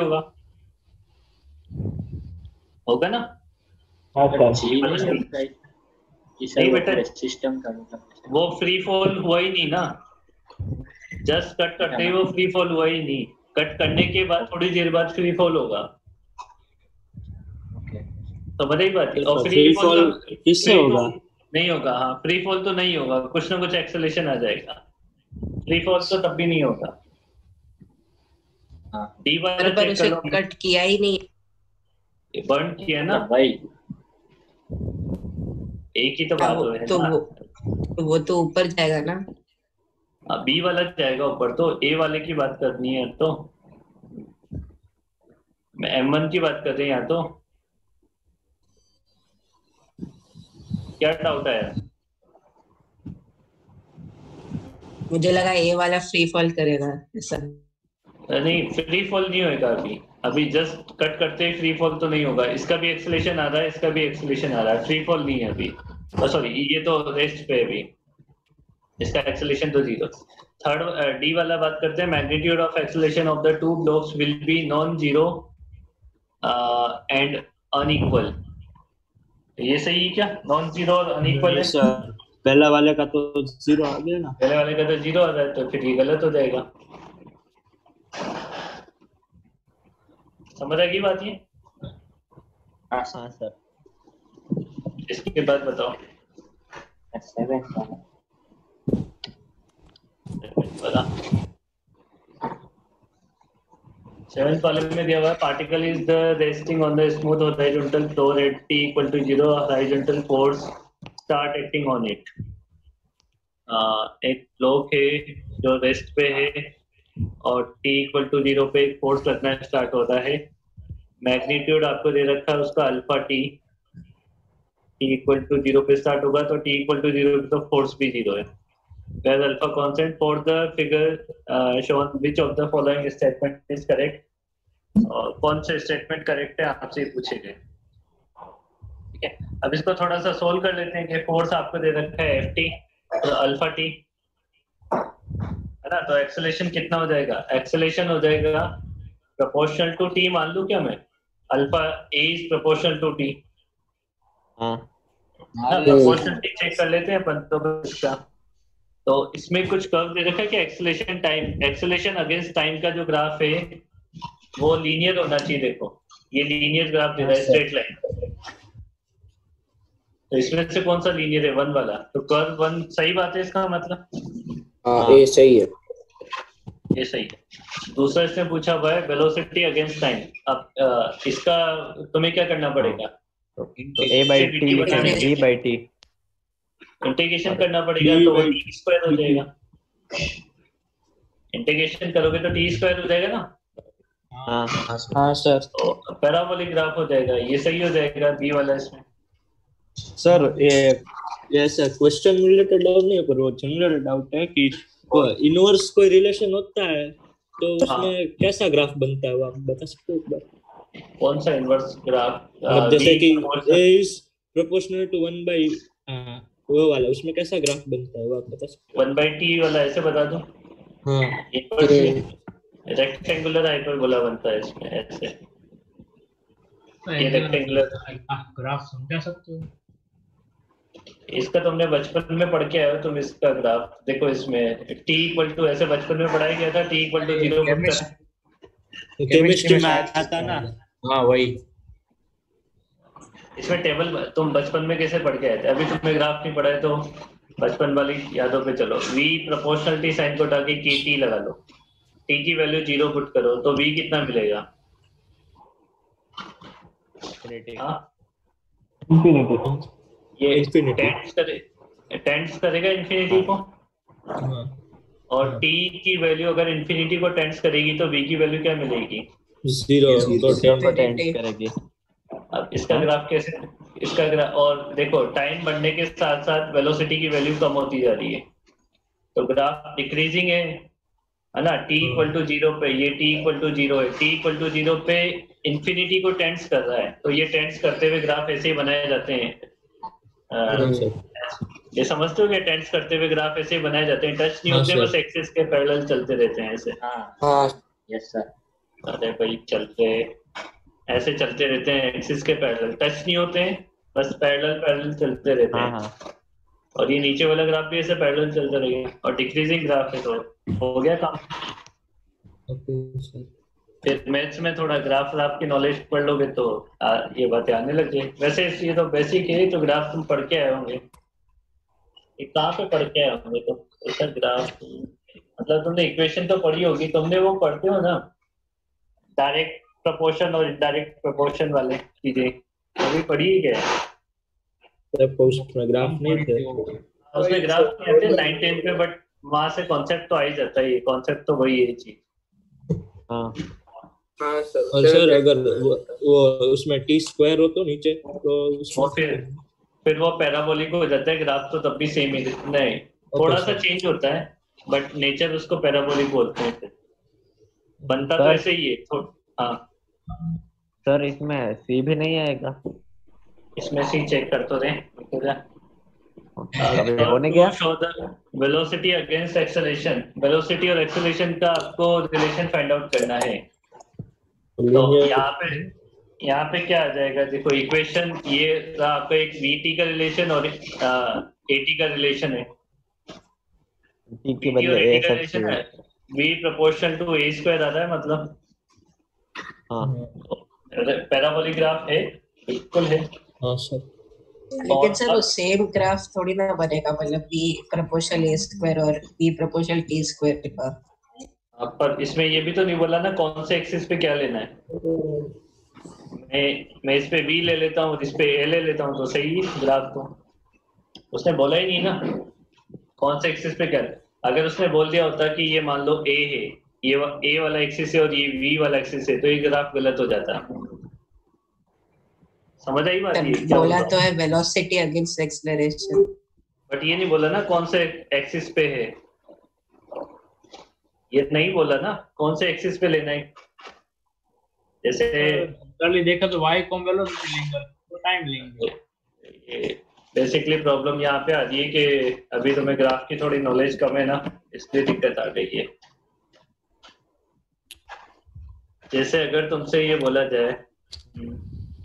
होगा ना? नहीं बेटा, सिस्टम का मतलब वो फ्री फॉल हुआ ही नहीं ना, जस्ट कट करते ही वो फ्री फॉल हुआ ही नहीं, कट करने के बाद थोड़ी देर बाद फ्री फॉल होगा। तो बताइए बात, और फ्री फॉल किससे होगा? नहीं होगा। हाँ, फ्री फॉल तो नहीं होगा, कुछ ना कुछ एक्सेलरेशन आ जाएगा, फ्री फॉल तो तब भी नहीं होगा। डी वाला पर उसे कट किया ही नहीं, बर्न किया ना भाई, एक ही तो बात हो है तो ना। वो तो ऊपर जाएगा ना। बी वाला जाएगा ऊपर, तो ए वाले की बात करनी है, तो मैं m1 की बात कर रहे हैं यहाँ। तो क्या डाउट आया? मुझे लगा ए वाला फ्री फॉल करेगा ऐसा। नहीं, फ्री फॉल नहीं होगा अभी जस्ट कट करते ही फ्री फॉल तो नहीं होगा। इसका भी एक्सेलरेशन आ रहा है, इसका भी एक्सेलरेशन आ रहा है, फ्री फॉल नहीं है अभी। सॉरी, ये तो रेस्ट पे है अभी, इसका एक्सेलरेशन तो 0। थर्ड डी वाला बात करते हैं, magnitude of acceleration of the two blocks will be non zero and unequal. ये सही है क्या? नॉन जीरो और अनइक्वल है? पहला वाले का तो 0 आ गया ना, पहले वाले का तो 0 आ रहा है, तो फिर ये गलत हो जाएगा। समझ आएगी बात ये? हाँ सर। इसके बाद बताओ 7th वाले में दिया हुआ है, particle is the resting on the smooth horizontal floor at t equal to 0, horizontal force start acting on it. एक ब्लॉक है जो रेस्ट पे है और t इक्वल टू 0 पे फोर्स लगना स्टार्ट होता है। मैग्नीट्यूड आपको दे रखा है उसका अल्फा t इक्वल टू 0 पे स्टार्ट होगा, तो t इक्वल टू 0 पे तो फोर्स भी 0 है। Where alpha constant for the figure shown, which of the following statement is correct? और कौन सा स्टेटमेंट करेक्ट है आपसे पूछेंगे। ठीक है, अब इसको थोड़ा सा सोल्व कर लेते हैं कि फोर्स आपको दे रखा है ft तो अल्फा t है ना, तो एक्सेलरेशन कितना हो जाएगा? एक्सेलरेशन हो जाएगा प्रोपोर्शनल टू t, मान लूं क्या मैं, alpha a is proportional to t। हाँ, प्रोपोर्शनल t चेक कर लेते हैं अपन तो इसका। तो इसमें कुछ कर्व दे रखा है कि acceleration time, acceleration against time का जो ग्राफ है वो लीनियर होना चाहिए। देखो ये लीनियर ग्राफ दे रहा है, स्ट्रेट लाइन, तो इसमें से कौन सा लीनियर है? 1 वाला, तो कर्व 1 सही बात है इसका मतलब। हाँ, ये सही है, ये सही है। दूसरा इसने पूछा हुआ है वेलोसिटी अगेंस्ट टाइम। अब इसका तुम्हें क्या करना पड़ेगा? तो a/t v/t इंटीग्रेशन करना पड़ेगा, तो वो t स्क्वायर हो जाएगा। इंटीग्रेशन करोगे तो t स्क्वायर हो जाएगा ना। हाँ सर। तो पैराबोलिक ग्राफ हो जाएगा, ये सही हो जाएगा बी वाला इसमें। सर ये ऐसा क्वेश्चन रिलेटेड डाउट नहीं है, पर वो जनरल डाउट है कि इनवर्स कोई रिलेशन होता है तो उसमें कैसा ग्राफ बनता है, वो आप बता सकते हो एक बार? कौन सा इनवर्स ग्राफ? जैसे कि a is proportional to 1/, वो वाला, उसमें कैसा ग्राफ बनता है वो आप बता सकते हो? 1/t वाला ऐसे बता दो। हाँ, रेक्टेंगुलर हाइपरबोला बनता है इसमें ऐसे। ये रेक्टेंगुलर ग्राफ समझा सकते हो। इसका तुमने बचपन में पढ़ के आए हो तुम इसका ग्राफ देखो। इसमें t इक्वल टू ऐसे बचपन में पढ़ाया गया था, t इक्वल टू 0 केमिस्ट्री में आया था ना। हाँ वही। इसमें टेबल तुम बचपन में कैसे पढ़ के आए थे? अभी तुमने ग्राफ नहीं पढ़ा है तो बचपन वाली यादों पे चलो। v प्रोपोर्शनलिटी साइन को उठा के kt लगा लो, t की वैल्यू 0 पुट करो तो v कितना मिलेगा? हाँ ये टेंस करेगा इन्फिनिटी को, और t की वैल्यू अगर इन्फिनिटी को टेंस करेगी तो v की वैल्यू क्या मिलेगी? 0 तो टेंस करेगी। अब इसका ग्राफ कैसे? इसका ग्राफ और देखो टाइम बढ़ने के साथ साथ वेलोसिटी की वैल्यू कम होती जा रही है, तो ग्राफ डिक्रीजिंग है ना। t इक्वल टू 0 पे ये t इक्वल टू 0 है, t इक्वल टू 0 पे इन्फिनिटी को टेंस कर रहा है, तो ये टेंस करते हुए ग्राफ ऐसे ही बनाए जाते हैं। ये समझते हो कि टेंस करते हुए ग्राफ ऐसे ही बनाए जाते हैं, टच नहीं होते, बस एक्सिस के पैरेलल चलते रहते हैं ऐसे। हाँ यस सर। अरे भाई चलते ऐसे चलते रहते हैं, एक्सिस के पैरेलल, टच नहीं होते हैं, बस पैरेलल चलते रहते हैं। और ये नीचे वाला ग्राफ भी ऐसे पैरेलल चलता रहेगा, और डिक्रीजिंग ग्राफ है तो हो गया काम। फिर मैथ्स में थोड़ा ग्राफ की नॉलेज पढ़ लोगे तो ये बातें आने लग जाए। वैसे ये तो बेसिक है, तो ग्राफ तुम पढ़ के आए होंगे। ये कहाँ पे पढ़ के आए होंगे तो ऐसा ग्राफ, मतलब तुमने इक्वेशन तो पढ़ी होगी, तुमने वो पढ़ते हो ना डायरेक्ट प्रोपोर्शन और इनडायरेक्ट प्रोपोर्शन वाले चीजें, अभी पढ़ी ही क्या है? ग्राफ नहीं थे उसमें, ग्राफ नहीं आते 9-10 पे, बट वहां से कॉन्सेप्ट तो आ ही जाता है। ये कॉन्सेप्ट तो वही है चीज। हाँ सर। और सर अगर वो उसमें टी स्क्वायर हो तो नीचे तो फिर वो पैराबोलिक हो जाता है ग्राफ, तो तब भी सेम ही नहीं, थोड़ा सा चेंज होता है, बट नेचर उसको पैराबोलिक बोलते हैं। फिर बनता तो ऐसे ही है। हाँ सर इसमें सी भी नहीं आएगा? इसमें सी चेक कर तो दें। होने क्या? वेलोसिटी अगेंस्ट एक्सेलरेशन, वेलोसिटी और एक्सेलरेशन का आपको रिलेशन फाइंड आउट करना है। तो यहाँ पे क्या आ जाएगा? देखो इक्वेशन ये आपका एक vt का रिलेशन और at का रिलेशन है। की बदले a a का रिलेशन है, v proportional to a square आता है, मतलब पैराबोलिक ग्राफ है, बिल्कुल है। हाँ सर। लेकिन सर वो सेम ग्राफ थोड़ी ना बनेगा, मतलब v प्रोपोर्शनल a स्क्वायर और v प्रोपोर्शनल t स्क्वायर का। पर इसमें ये भी तो नहीं बोला ना कौन से एक्सिस पे क्या लेना है। मैं इस पे v ले लेता हूँ, इस पे a ले लेता हूँ, तो सही है ग्राफ। तो उसने बोला ही नहीं ना कौन से एक्सिस पे क्या। अगर उसने बोल दिया होता कि ये मान लो a है, ये a वाला एक्सिस है और ये v वाला एक्सिस है, तो ये ग्राफ गलत हो जाता है। समझ आई बात? ये बोला तो है वेलोसिटी अगेंस्ट एक्सेलरेशन, बट ये नहीं बोला ना कौन से एक्सिस पे है, ये नहीं बोला ना कौन से एक्सिस पे लेना है। जैसे पहले देखा तो y कॉम वेलोसिटी लेंगे तो टाइम लेंगे। बेसिकली प्रॉब्लम यहाँ पे आ रही है कि अभी तुम्हें ग्राफ की थोड़ी नॉलेज कम है ना, इसलिए दिक्कत आ गई है। जैसे अगर तुमसे ये बोला जाए,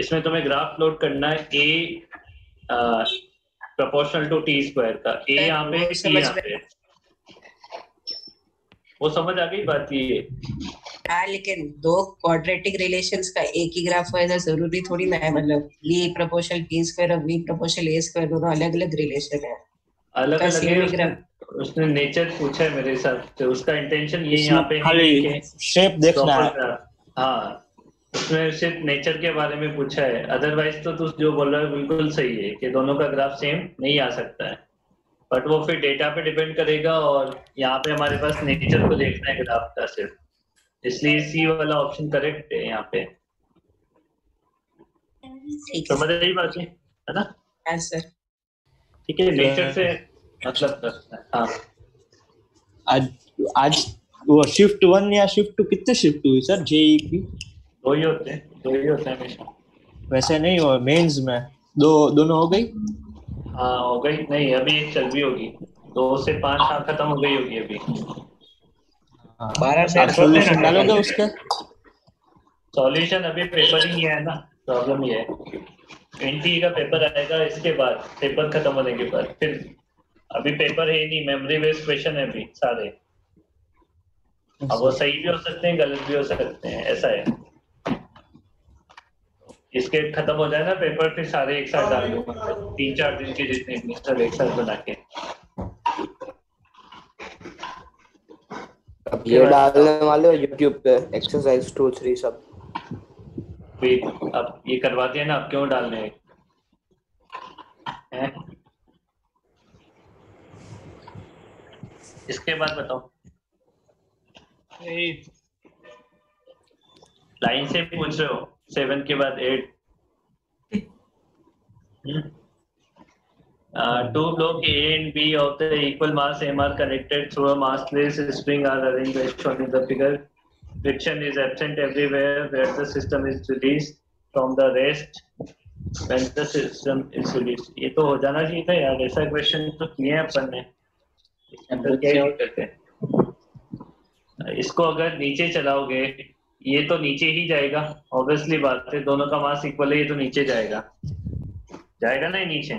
इसमें तुम्हें ग्राफ प्लॉट करना है a proportional to t square का, a यहाँ पे t यहाँ पे, वो समझ आ गई बात ये। हाँ लेकिन दो क्वाड्रेटिक रिलेशंस का एक ही ग्राफ हो ऐसा जरूरी थोड़ी ना है, मतलब v प्रोपोर्शनल t स्क्वायर और v प्रोपोर्शनल a स्क्वायर दोनों अलग अलग रिलेशन है। अलग अलग है, उसने नेचर पूछा है मेरे हिसाब से, उसका इंटेंशन ये यहाँ पे है शेप देखना है। हाँ उसने सिर्फ नेचर के बारे में पूछा है, अदरवाइज तो तू जो बोल रहा है बिल्कुल सही है कि दोनों का ग्राफ सेम नहीं आ सकता है, बट वो फिर डेटा पे डिपेंड करेगा, और यहाँ पे हमारे पास नेचर को देखना है ग्राफ का सिर्फ, इसलिए सी वाला ऑप्शन करेक्ट है यहाँ पे। समझ रही बात है ना? हाँ सर। ठीक है, नेचर से मतलब करता है। हाँ आज वो शिफ्ट 1 या शिफ्ट 2 कितने शिफ्ट हुई सर जेई की? दो ही होते हैं हमेशा। वैसे नहीं हो मेंस में दोनों हो गई? हाँ हो गई, नहीं अभी एक चल भी होगी, 2 से 5 हाँ खत्म हो गई होगी अभी। 12 से सॉल्यूशन डालोगे उसका? सॉल्यूशन अभी पेपर ही नहीं है ना, प्रॉब्लम ये है एनटीए का पेपर आएगा इसके बाद, पेपर खत्म होने के बाद, फिर अभी पेपर है नहीं, मेमोरी बेस्ड क्वेश्चन है अभी सारे। अब वो सही भी हो सकते हैं, गलत भी हो सकते हैं, ऐसा है। इसके खत्म हो जाए ना पेपर, फिर सारे एक साथ डाल दूंगा, 3-4 दिन के जितने भी सब एक साथ बना के। अब ये डालने वाले हो यूट्यूब पे एक्सरसाइज 2 3 सब। अब ये करवा दिया ना, अब क्यों डालने हैं? इसके बाद बताओ, लाइन से पूछ रहे हो, 7 के बाद 8। Two blocks A and B of the equal mass M are connected through a massless string are arranged as shown in the figure. Friction is absent everywhere where the system is released from the rest when the system is released. ये तो हो जाना चाहिए था यार, ऐसा question तो किए हैं अपन ने। तो क्या करते हैं, इसको अगर नीचे चलाओगे ये तो नीचे ही जाएगा, ऑब्वियसली बात है, दोनों का मास इक्वल है, ये तो नीचे जाएगा, जाएगा ना ये नीचे।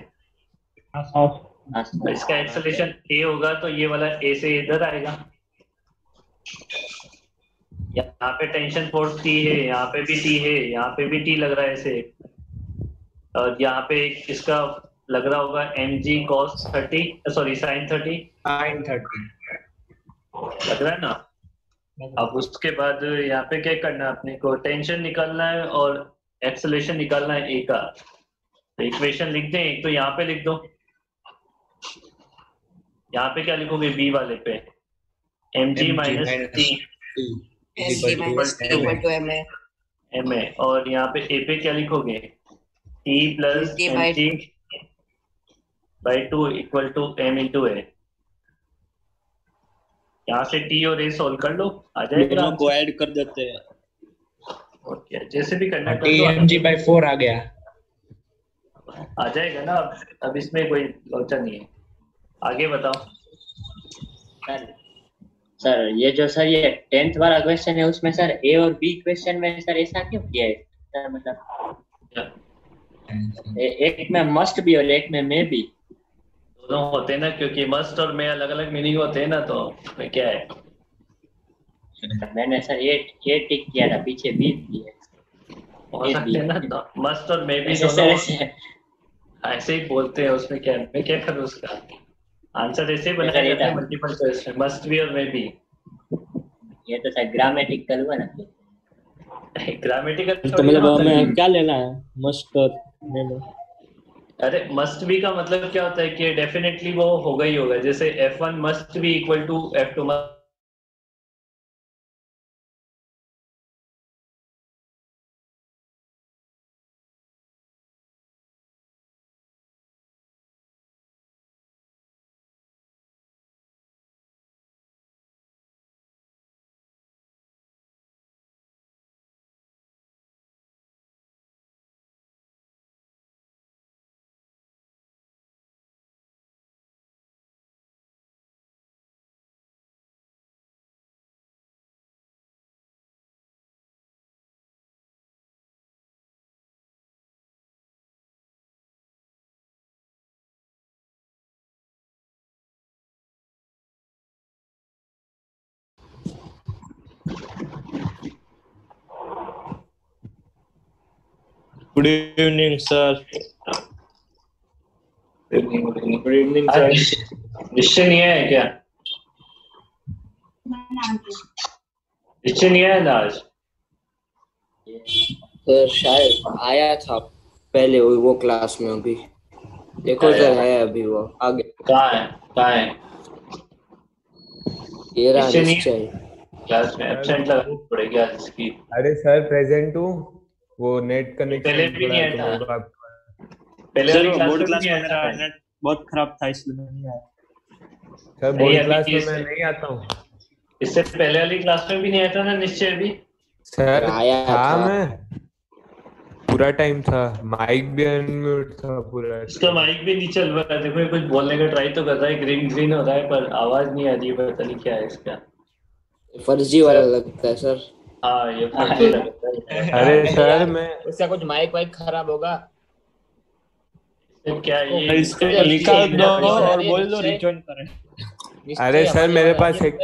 इसका एक्सेलरेशन a होगा तो ये वाला a से इधर आएगा। यहाँ पे टेंशन फोर्स T है, यहाँ पे भी T है, यहाँ पे भी T लग रहा है ऐसे, और यहाँ पे इसका लग रहा होगा mg cos 30 सॉरी sin 30 लग रहा है ना। अब उसके बाद यहाँ पे क्या करना है, अपने को टेंशन निकालना है और एक्सेलरेशन निकालना है a का। तो इक्वेशन लिख दें, एक तो यहाँ पे लिख दो, यहाँ पे क्या लिखोगे b वाले पे mg माइनस t ma, और यहाँ पे a पे क्या लिखोगे t plus mg by 2 equal to m into a। यहाँ से t और a सोल्व कर लो, आ जाएगा, दोनों को ऐड कर देते हैं और क्या जैसे भी करना है t mg बाई 4 आ गया, आ जाएगा ना। अब इसमें कोई लोचा नहीं है, आगे बताओ। सर ये जो सर ये 10th वाला क्वेश्चन है उसमें सर ए और बी क्वेश्चन में सर ऐसा क्यों किया है सर, मतलब एक में मस्ट भी और एक में मे भी दोनों होते हैं ना, क्योंकि मस्ट और मे अलग अलग मीनिंग होते हैं ना, तो मैं क्या है मैंने सर ये टिक किया था, पीछे बी भी है, हो सकते हैं ना, तो मस्ट और मे भी दोनों ऐसे ही बोलते हैं, उसमें क्या मैं क्या करूँ, उसका आंसर ऐसे ही बनाया जाता है मल्टीपल चॉइस में, मस्ट भी और मे भी। ये तो सर ग्रामेटिकल हुआ ना, ग्रामेटिकल तो मतलब हमें क्या लेना है, मस्ट और मे में? अरे मस्ट बी का मतलब क्या होता है कि डेफिनेटली वो होगा ही होगा, जैसे F1 must be equal to F2 good evening sir. Good evening sir. निश्चय नहीं है क्या? निश्चय नहीं है ना आज? सर शायद आया था पहले वो क्लास में, अभी देखो सर है अभी वो आगे। कहाँ है? कहाँ है? ये रहा निश्चय क्लास में एब्सेंट लगानी पड़ेगी आज इसकी। अरे सर प्रेजेंट हूँ, वो नेट कनेक्शन पहले भी नहीं आया था। पहले सर वाली बोर्ड क्लास क्लास में में नहीं मेरा आया था। नेट बहुत खराब था इसलिए नहीं आया। सर बोर्ड क्लास में मैं नहीं आता हूँ। इससे पहले वाली क्लास में भी नहीं आया था ना निश्चय भी? सर आया था, था। मैं पूरा टाइम था, माइक भी अनम्यूट था पूरा। इसका माइक भी नहीं चल रहा है, देखो कुछ बोलने का ट्राई तो कर रहा है, ग्रीन ग्रीन हो रहा है पर आवाज नहीं आ रही है, पता नहीं क्या है इसका। फर्जी वाला लगता है सर। हाँ ये फर्जी लगता है। अरे सर मैं उसका कुछ माइक वाइक खराब होगा। क्या ये इसको निकाल दो और बोल दो रिजॉइन करें। अरे सर मेरे पास एक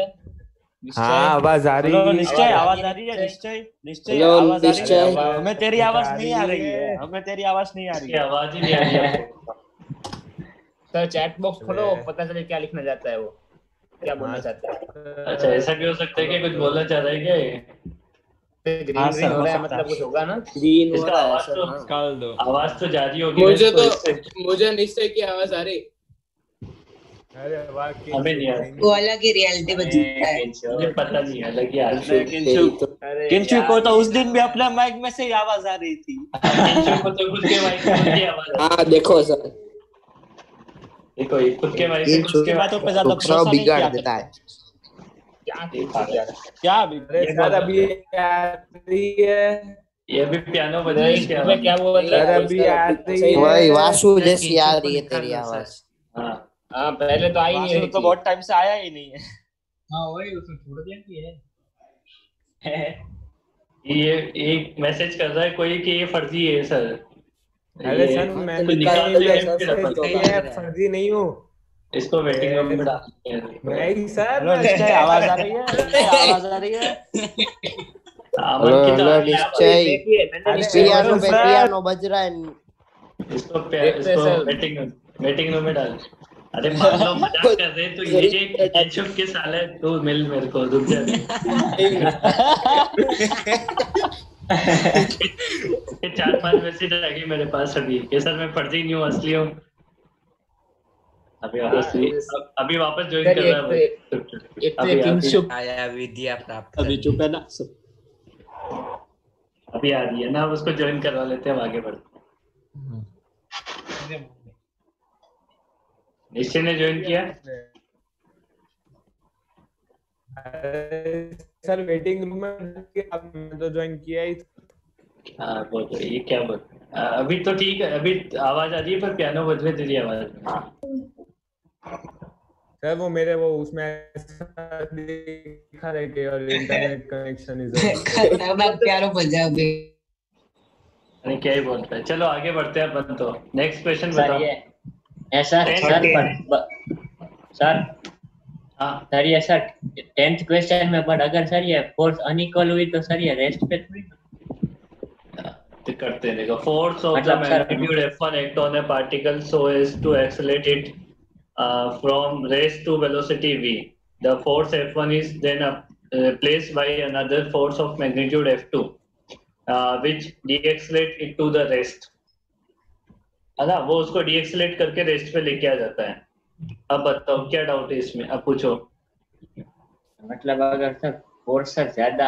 हाँ आवाज आ रही हेलो है। निश्चय आवाज आ रही है? निश्चय निश्चय हेलो, आवाज आ रही है? निश्चय। हमें तेरी आवाज नहीं आ रही है, हमें तेरी आवाज नहीं आ रही इसकी है। आवाज ही नहीं आ रही है। सर चैट बॉक्स खोलो, पता चले क्या लिखना चाहता है वो, क्या बोलना चाहता है। अच्छा ऐसा भी हो सकता है कि कुछ बोलना चाह रहा है क्या ये? ग्रीन हाँ, ग्रीन सर, हो हो रहा है, सकता मतलब है। कुछ होगा ना। ग्रीन हो इसका रहा है आवाज सर, तो हाँ। निकाल दो। आवाज तो जा रही होगी ना मुझे इसको तो इससे। मुझे निश्चय की आवाज आ रही। अरे वाह हमें नहीं आ रही। वो अलग ही रियलिटी बजता है। मुझे पता नहीं है लगी आ रही है। तेरी तो किंचु को तो उस दिन भी अपने माइक में से ही आवाज आ रही थी। किंचु को तो खुद के माइक से खुद की आवाज आ रही है। हाँ देखो सर, देखो ये खुद के माइक से खुद उसकी के बातों पे ज्यादा उत्सव भरोसा नहीं बिगाड़ किया देता है। क्या अरे सर अभी आ रही है। ये भी पियानो बज रही है क्या? क्या बोल रहा सर है? अभी आ रही वही है। वासु जैसी आ रही है तेरी आवाज। हाँ हाँ पहले तो आई नहीं वासु रही तो थी। बहुत टाइम से आया ही नहीं है। हाँ वही उसने छोड़ दिया कि है। ये एक मैसेज कर रहा है कोई कि ये फर्जी है सर। अरे ये सर हाँ, मैं तो कोई निकाल निकाल दो के सर, फिर फिर अपन- जो नहीं बात है, है। फर्जी नहीं हूँ। इसको वेटिंग रूम में डाल नहीं सर हेलो निश्चय आवाज आ रही है? निश्चय आवाज आ रही है? हेलो अमन की तो हेलो आ रही है निश्चय, अरे पियानो पे सर, पियानो बज रहा है। आवाज। इसको देखते हैं इसको सर। वेटिंग रूम में डाल। अरे मान लो मजाक कर रहे तो ये केचप के साले तू मिल मेरे को रुक जा। ये 4-5 मैसेज आ गए मेरे पास अभी कि सर मैं फर्जी नहीं हूँ असली हूँ। अभी वापस ज्वाइन कर रहा है भाई। किंशुक आया विद्या प्राप्त अभी चुप है ना सब। अभी आ रही है ना, उसको ज्वाइन करवा लेते हैं, अब आगे बढ़ते हैं। निश्चय ने ज्वाइन किया? अरे सर वेटिंग रूम में आपने तो ज्वाइन किया ही। हाँ बोल रही है, क्या बोल अभी तो ठीक है, अभी आवाज आ रही है पर पियानो बज रही तेरी आवाज में। सर वो मेरे वो उसमें ऐसा दिखा रहे कि और इंटरनेट कनेक्शन इज खतरनाक प्यारो बजा अभी। अरे क्या ही बोलता है। चलो आगे बढ़ते हैं अपन तो। नेक्स्ट क्वेश्चन सर बताओ। ये ऐसा सर हाँ सर ये सर 10th क्वेश्चन में, बट अगर सर ये फोर्स अनइक्वल हुई तो सर ये रेस्ट पे थोड़ी तो करते हैं। देखो फोर्स ऑफ द मतलब sir- magnitude F1 act on a particle so as to accelerate it from rest to velocity v. The force F1 is then placed by another force of magnitude F2 which deaccelerate it to the rest. है ना, वो उसको डीएक्सेलेट करके rest पे लेके आ जाता है। अब बताओ क्या डाउट है इसमें, अब पूछो। मतलब अगर सर फोर्स सर ज्यादा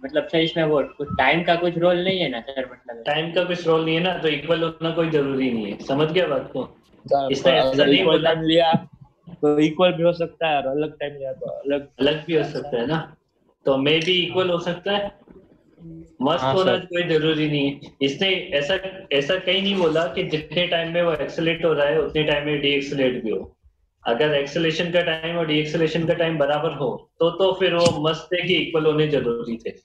मतलब सर इसमें वो कुछ टाइम का कुछ रोल नहीं है ना सर? मतलब टाइम का कुछ रोल नहीं है ना, तो इक्वल होना कोई जरूरी नहीं है। समझ गया बात को? इसने ऐसा अगर नहीं इक्वल बोला टाइम लिया तो इक्वल भी हो सकता है और अलग टाइम लिया तो अलग भी हो सकता है ना, तो मे भी इक्वल हो सकता है। मस्ट हाँ, होना सर। कोई जरूरी नहीं है। इसने ऐसा कहीं नहीं बोला कि जितने टाइम में वो एक्सेलेरेट हो रहा है उतने टाइम में डीएक्सेलेरेट भी हो। अगर एक्सेलेरेशन का टाइम और डीएक्सेलेरेशन का टाइम बराबर हो तो फिर वो मस्ट है कि इक्वल होने जरूरी थे, है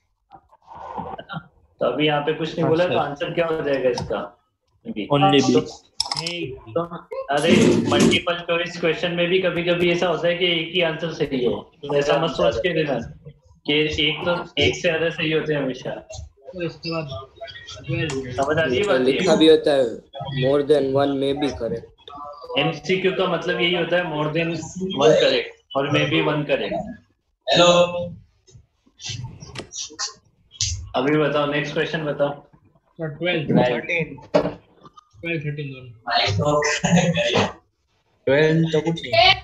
ना? तो अभी यहाँ पे कुछ नहीं बोला, तो आंसर क्या हो जाएगा इसका? Only B. तो अरे मल्टीपल चॉइस क्वेश्चन में भी कभी कभी ऐसा होता है कि एक ही आंसर सही हो, तो ऐसा मत सोच के देना कि एक से ज्यादा सही होते हैं हमेशा। तो इसके बाद समझ आ रही है तो बात? लिखा भी होता है मोर देन वन में भी करे। एमसीक्यू का मतलब यही होता है मोर देन वन करेक्ट और may be one correct. Hello अभी बताओ, नेक्स्ट क्वेश्चन बताओ। 12 13 दोनों। 12 तो कुछ नहीं।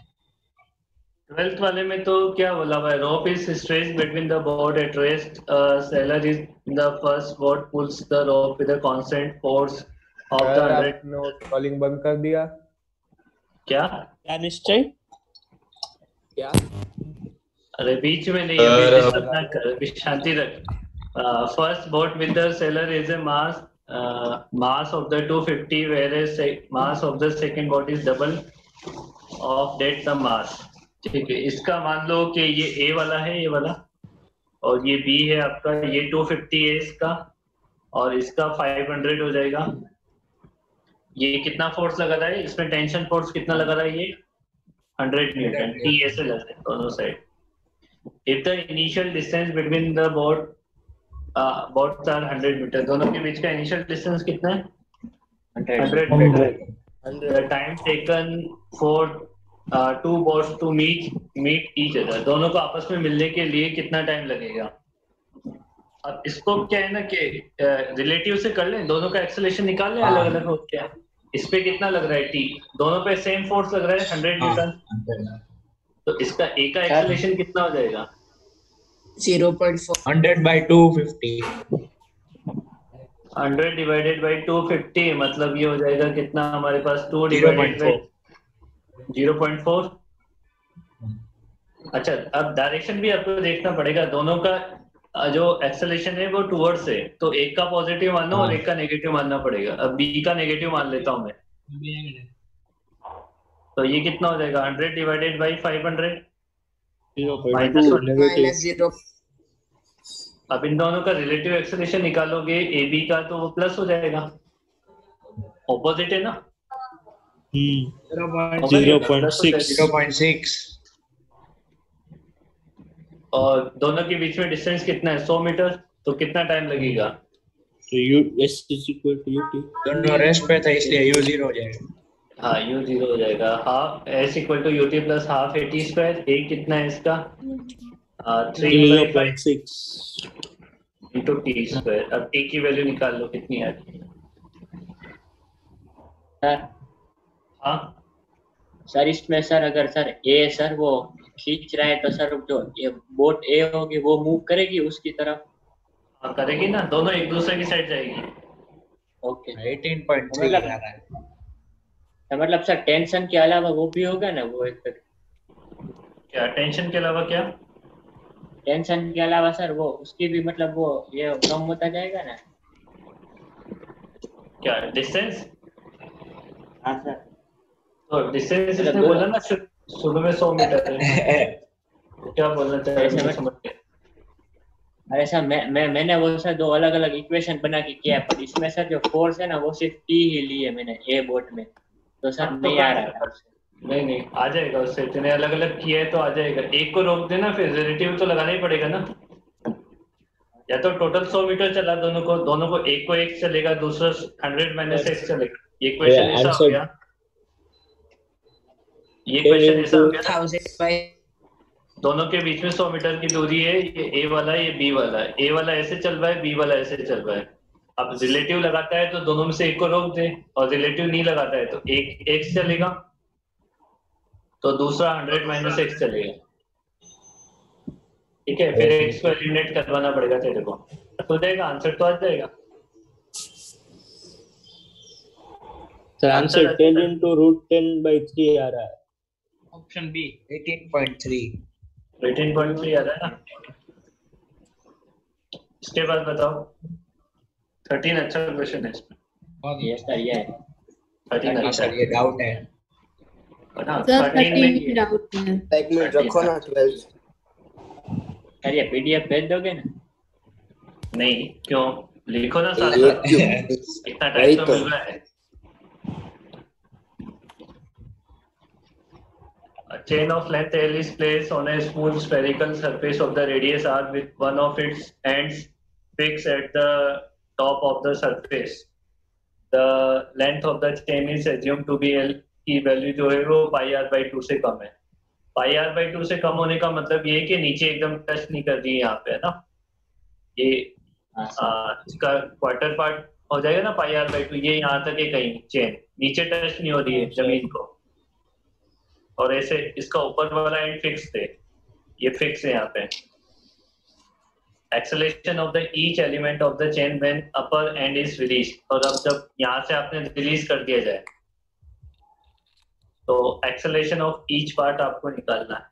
12th वाले में तो क्या बोला भाई? Rope is stretched between the board at rest, seller is the first board pulls the rope with a constant force of the 100। आपने कॉलिंग बंद कर दिया क्या निश्चय? क्या? अरे बीच में नहीं, अभी डिस्टर्ब ना कर, अभी शांति रख। First boat with the seller is a mass of the 250 whereas mass of the second boat is double of that the mass। ठीक है, इसका मान लो कि ये ए वाला है, ये वाला और ये b है आपका, ये 250 है इसका, और इसका 500 हो जाएगा। ये कितना फोर्स लगा रहा है इसमें, टेंशन फोर्स कितना लगा रहा है ये 100 न्यूटन, टी ऐसे लग रहा है दोनों side. If the initial distance between the boats are 100 metre, दोनों के बीच का इनिशियल डिस्टेंस कितना है 100 metre. The time taken for two boats to meet each other, दोनों को आपस में मिलने के लिए कितना टाइम लगेगा। अब इसको क्या है ना कि रिलेटिव से कर लें, दोनों का एक्सेलरेशन निकाल लें अलग अलग हो क्या। इस पे कितना लग रहा है टी, दोनों पे सेम फोर्स लग रहा है 100 न्यूटन, तो इसका ए का एक्सेलरेशन कितना हो जाएगा 0.4 100 by 250 100 डिवाइडेड बाई 250, मतलब ये हो जाएगा कितना हमारे पास 2 डिवाइडेड बाई 0.4। अच्छा, अब डायरेक्शन भी आपको देखना पड़ेगा, दोनों का जो एक्सेलरेशन है वो टुवर्ड्स है, तो एक का पॉजिटिव मानना और एक का नेगेटिव मानना पड़ेगा। अब बी का नेगेटिव मान लेता हूं मैं, तो ये कितना हो जाएगा 100 डिवाइडेड बाई 500 -0। अब इन दोनों का रिलेटिव एक्सेलरेशन निकालोगे ए बी का, तो वो प्लस हो जाएगा, ऑपोजिट है ना 0.6 और दोनों के बीच में डिस्टेंस कितना है 100 मीटर, तो कितना टाइम लगेगा, तो u s is equal to ut, दोनों रेस्ट पे था इसलिए u 0 हो जाएगा। हाँ u 0 हो जाएगा, half s equal to ut plus half at square. a कितना है इसका 3/5 इंटू टी स्क्वायर। अब a की वैल्यू निकाल लो कितनी है सर। हाँ सर इसमें सर अगर सर ए सर वो खींच रहा है तो सर जो ये बोट ए होगी वो मूव करेगी उसकी तरफ। हाँ करेगी ना, दोनों एक दूसरे की साइड जाएगी। ओके 18.3 आ रहा है। तो मतलब सर टेंशन के अलावा वो भी होगा ना वो एक क्या टेंशन के अलावा क्या, टेंशन के अलावा सर वो उसकी भी मतलब वो ये कम होता जाएगा ना क्या डिस्टेंस। हाँ सर, तो डिस्टेंस इसने बोला ना शुरू में 100 मीटर है। क्या बोलना चाह रहे हैं समझ गए। अरे सर मैंने वो सर दो अलग अलग इक्वेशन बना के किया है, पर इसमें सर जो फोर्स है ना वो सिर्फ टी ही ली है मैंने ए बोट में, तो सर नहीं आ रहा है। नहीं आ जाएगा, उससे इतने अलग अलग किया है तो आ जाएगा। एक को रोक देना, फिर रिलेटिव तो लगाना ही पड़ेगा ना। या तो टोटल 100 मीटर चला दोनों को एक को एक चलेगा, दूसरा 100 माइनस x चलेगा। ये क्वेश्चन ऐसा हो गया, ये क्वेश्चन ऐसा हो गया। दोनों के बीच में 100 मीटर की दूरी है, ये ए वाला है ये बी वाला है। ए वाला ऐसे चल रहा है, बी वाला ऐसे चल रहा है। अब रिलेटिव लगाता है तो दोनों में से एक को रोक दे, और रिलेटिव नहीं लगाता है तो एक x चलेगा, तो दूसरा 100 माइनस x चलेगा। ठीक है, फिर x को एलिमिनेट करवाना पड़ेगा तेरे को, तो देगा आंसर तो आ जाएगा। सर आंसर 10 into √10/3 आ रहा है। ऑप्शन बी 18.3 आ रहा है ना। इसके बाद बताओ 13 अच्छा क्वेश्चन है इसमें। यस सर ये 13 अच्छा सर, ये डाउट है ना। सर 13 में डाउट है। एक मिनट रखो ना 12। सर ये पीडीएफ भेज दोगे ना? नहीं, क्यों, लिखो ना साथ ये साथ, क्यों? इतना टाइम तो मिल रहा है। A chain of length L is placed on a smooth spherical surface of the radius R with one of its ends fixed at the top of the surface. The length of the chain is assumed to be L की value जो है वो πr/2 से कम है। πr/2 से कम होने का मतलब ये है कि नीचे एकदम टच नहीं कर रही है यहाँ पे, है ना। ये इसका क्वार्टर पार्ट हो जाएगा ना πr/2, ये यहाँ तक है कहीं चेन, नीचे टच नहीं हो रही है जमीन को। और ऐसे इसका ऊपर वाला एंड फिक्स है, ये फिक्स है यहाँ पे। Acceleration of the each element of the chain when upper and is release. और अब जब यहाँ से आपने रिलीज कर दिया जाए तो एक्सेलरेशन ऑफ ईच पार्ट आपको निकालना है।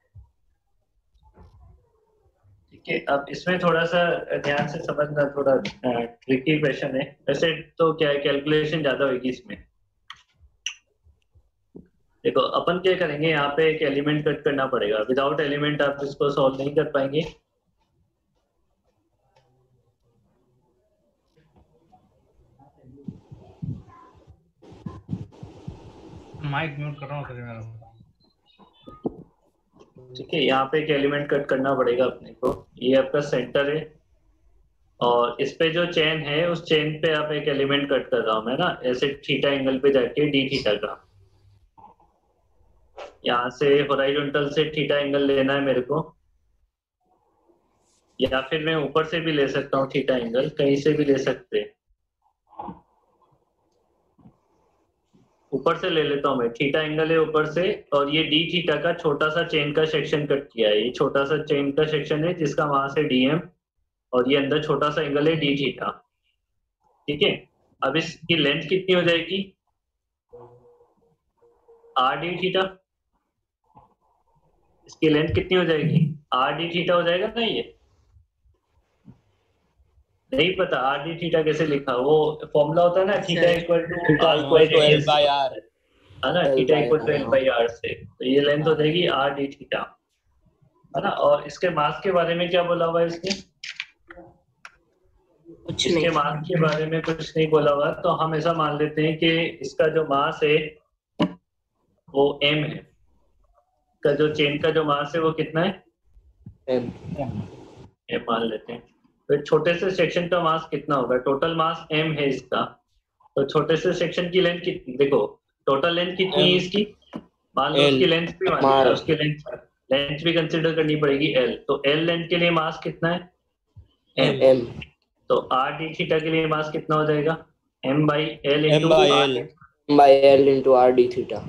ठीक है, अब इसमें थोड़ा सा ध्यान से समझना, थोड़ा ट्रिकी क्वेश्चन है। वैसे तो क्या है, कैलकुलेशन ज्यादा होगी इसमें। देखो अपन क्या करेंगे, यहाँ पे एक एलिमेंट कट करना पड़ेगा। विदाउट एलिमेंट आप इसको सॉल्व नहीं कर पाएंगे। माइक म्यूट कर रहा हूँ फिर मेरा। ठीक है, यहाँ पे एक एलिमेंट कट करना पड़ेगा अपने को। ये आपका सेंटर है और इस पे जो चेन है उस चेन पे आप एक एलिमेंट कट कर रहा हूँ मैं ना, ऐसे थीटा एंगल पे जाके डी थीटा का। यहाँ से हॉरिजॉन्टल से थीटा एंगल लेना है मेरे को, या फिर मैं ऊपर से भी ले सकता हूँ थीटा एंगल, कहीं से भी ले सकते हैं। ऊपर से ले लेता हूँ मैं, थीटा एंगल है ऊपर से, और ये डी थीटा का छोटा सा चेन का सेक्शन कट किया है। ये छोटा सा चेन का सेक्शन है जिसका वहां से डीएम, और ये अंदर छोटा सा एंगल है डी थीटा। ठीक है, अब इसकी लेंथ कितनी हो जाएगी, आर डी थीटा। इसकी लेंथ कितनी हो जाएगी, आर डी थीटा हो जाएगा ना। ये नहीं पता आर डी थीटा कैसे लिखा, वो फॉर्मूला होता है ना, theta equal to L by R, है ना, theta equal to L by R से। तो ये लेंथ हो जाएगी आर डी थीटा, है ना। और इसके मास के बारे में क्या बोला हुआ है इसने, इसके मास के बारे में कुछ नहीं बोला हुआ। तो हम ऐसा मान लेते हैं कि इसका जो मास है वो m है, का जो चेन का जो मास है वो कितना है, m मान लेते हैं। तो छोटे से सेक्शन का मास कितना होगा, टोटल मास m है इसका, तो छोटे से सेक्शन की लेंथ कितनी, देखो टोटल लेंथ कितनी है इसकी, मान लो उसकी लेंथ भी मान लो, उसकी लेंथ भी कंसीडर करनी पड़ेगी l। तो l लेंथ के लिए मास कितना है m, तो r d थीटा के लिए मास कितना हो जाएगा, m by l into r d theta.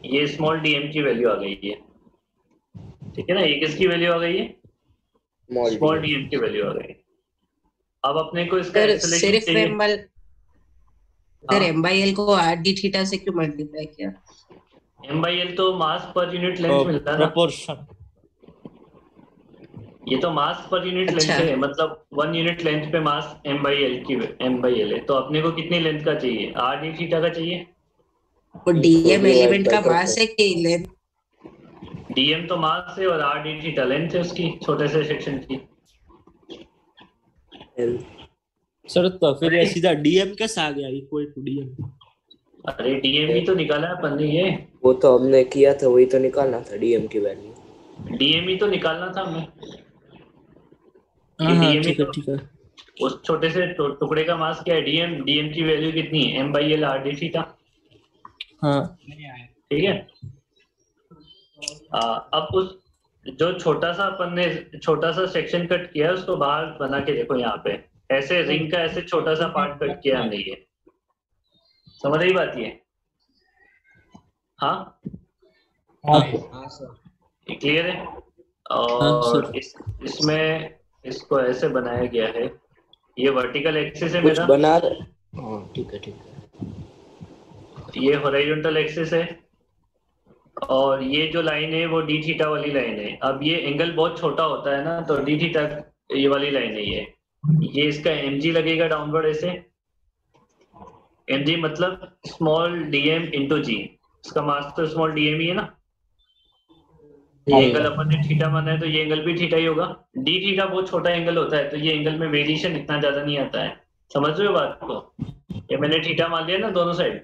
ये स्मॉल dm की वैल्यू आ गई है, ठीक है ना। ये किसकी वैल्यू आ गई है, स्मॉल dm की वैल्यू आ गई। अब अपने को इसका सिर्फ m by l को r d थीटा से क्यों मल्टीप्लाई किया, m by l तो मास पर यूनिट लेंथ मिलता है ना, प्रोपोर्शन। ये तो मास पर यूनिट लेंथ है, मतलब 1 यूनिट लेंथ पे मास m by l की m by l है। तो अपने को कितनी लेंथ का चाहिए, r d थीटा का चाहिए। वो dm एलिमेंट का मास है कि लेंथ, dm तो मास है और r d थीटा लेंथ है उसकी, छोटे से सेक्शन की। सर तो फिर ये सीधा डीएम कैसे आ गया, इक्वल टू डीएम। अरे डीएम भी तो निकाला है अपन ने, ये वो तो हमने किया था, वही तो निकालना था डीएम की वैल्यू। डीएम ही तो निकालना था हमें। ठीक है। उस छोटे से टुकड़े का मास क्या है, डीएम, डीएम की वैल्यू कितनी है, m by l r d theta. हाँ ठीक है। अब उस जो छोटा सा अपन ने छोटा सा सेक्शन कट किया है उसको बाहर बना के देखो, यहाँ पे ऐसे रिंग का ऐसे छोटा सा पार्ट कट किया हमने, ये समझ रही बात ये। हाँ क्लियर है। और इसमें इसको ऐसे बनाया गया है, ये वर्टिकल एक्सिस है मेरा, बना ठीक है। ये हॉरिजॉन्टल एक्सिस है और ये जो लाइन है वो डी थीटा वाली लाइन है। अब ये एंगल बहुत छोटा होता है ना, तो डी थीटा ये वाली लाइन है, ये इसका mg लगेगा डाउनवर्ड ऐसे। mg मतलब स्मॉल dm इंटू g, इसका मास तो स्मॉल dm ही है ना। ये एंगल अपन ने थीटा माना है तो ये एंगल भी थीटा ही होगा। डी थीटा बहुत छोटा एंगल होता है तो ये एंगल में वेरिएशन इतना ज्यादा नहीं आता है, समझ रहे हो बात को। ये मैंने थीटा मान लिया ना दोनों साइड,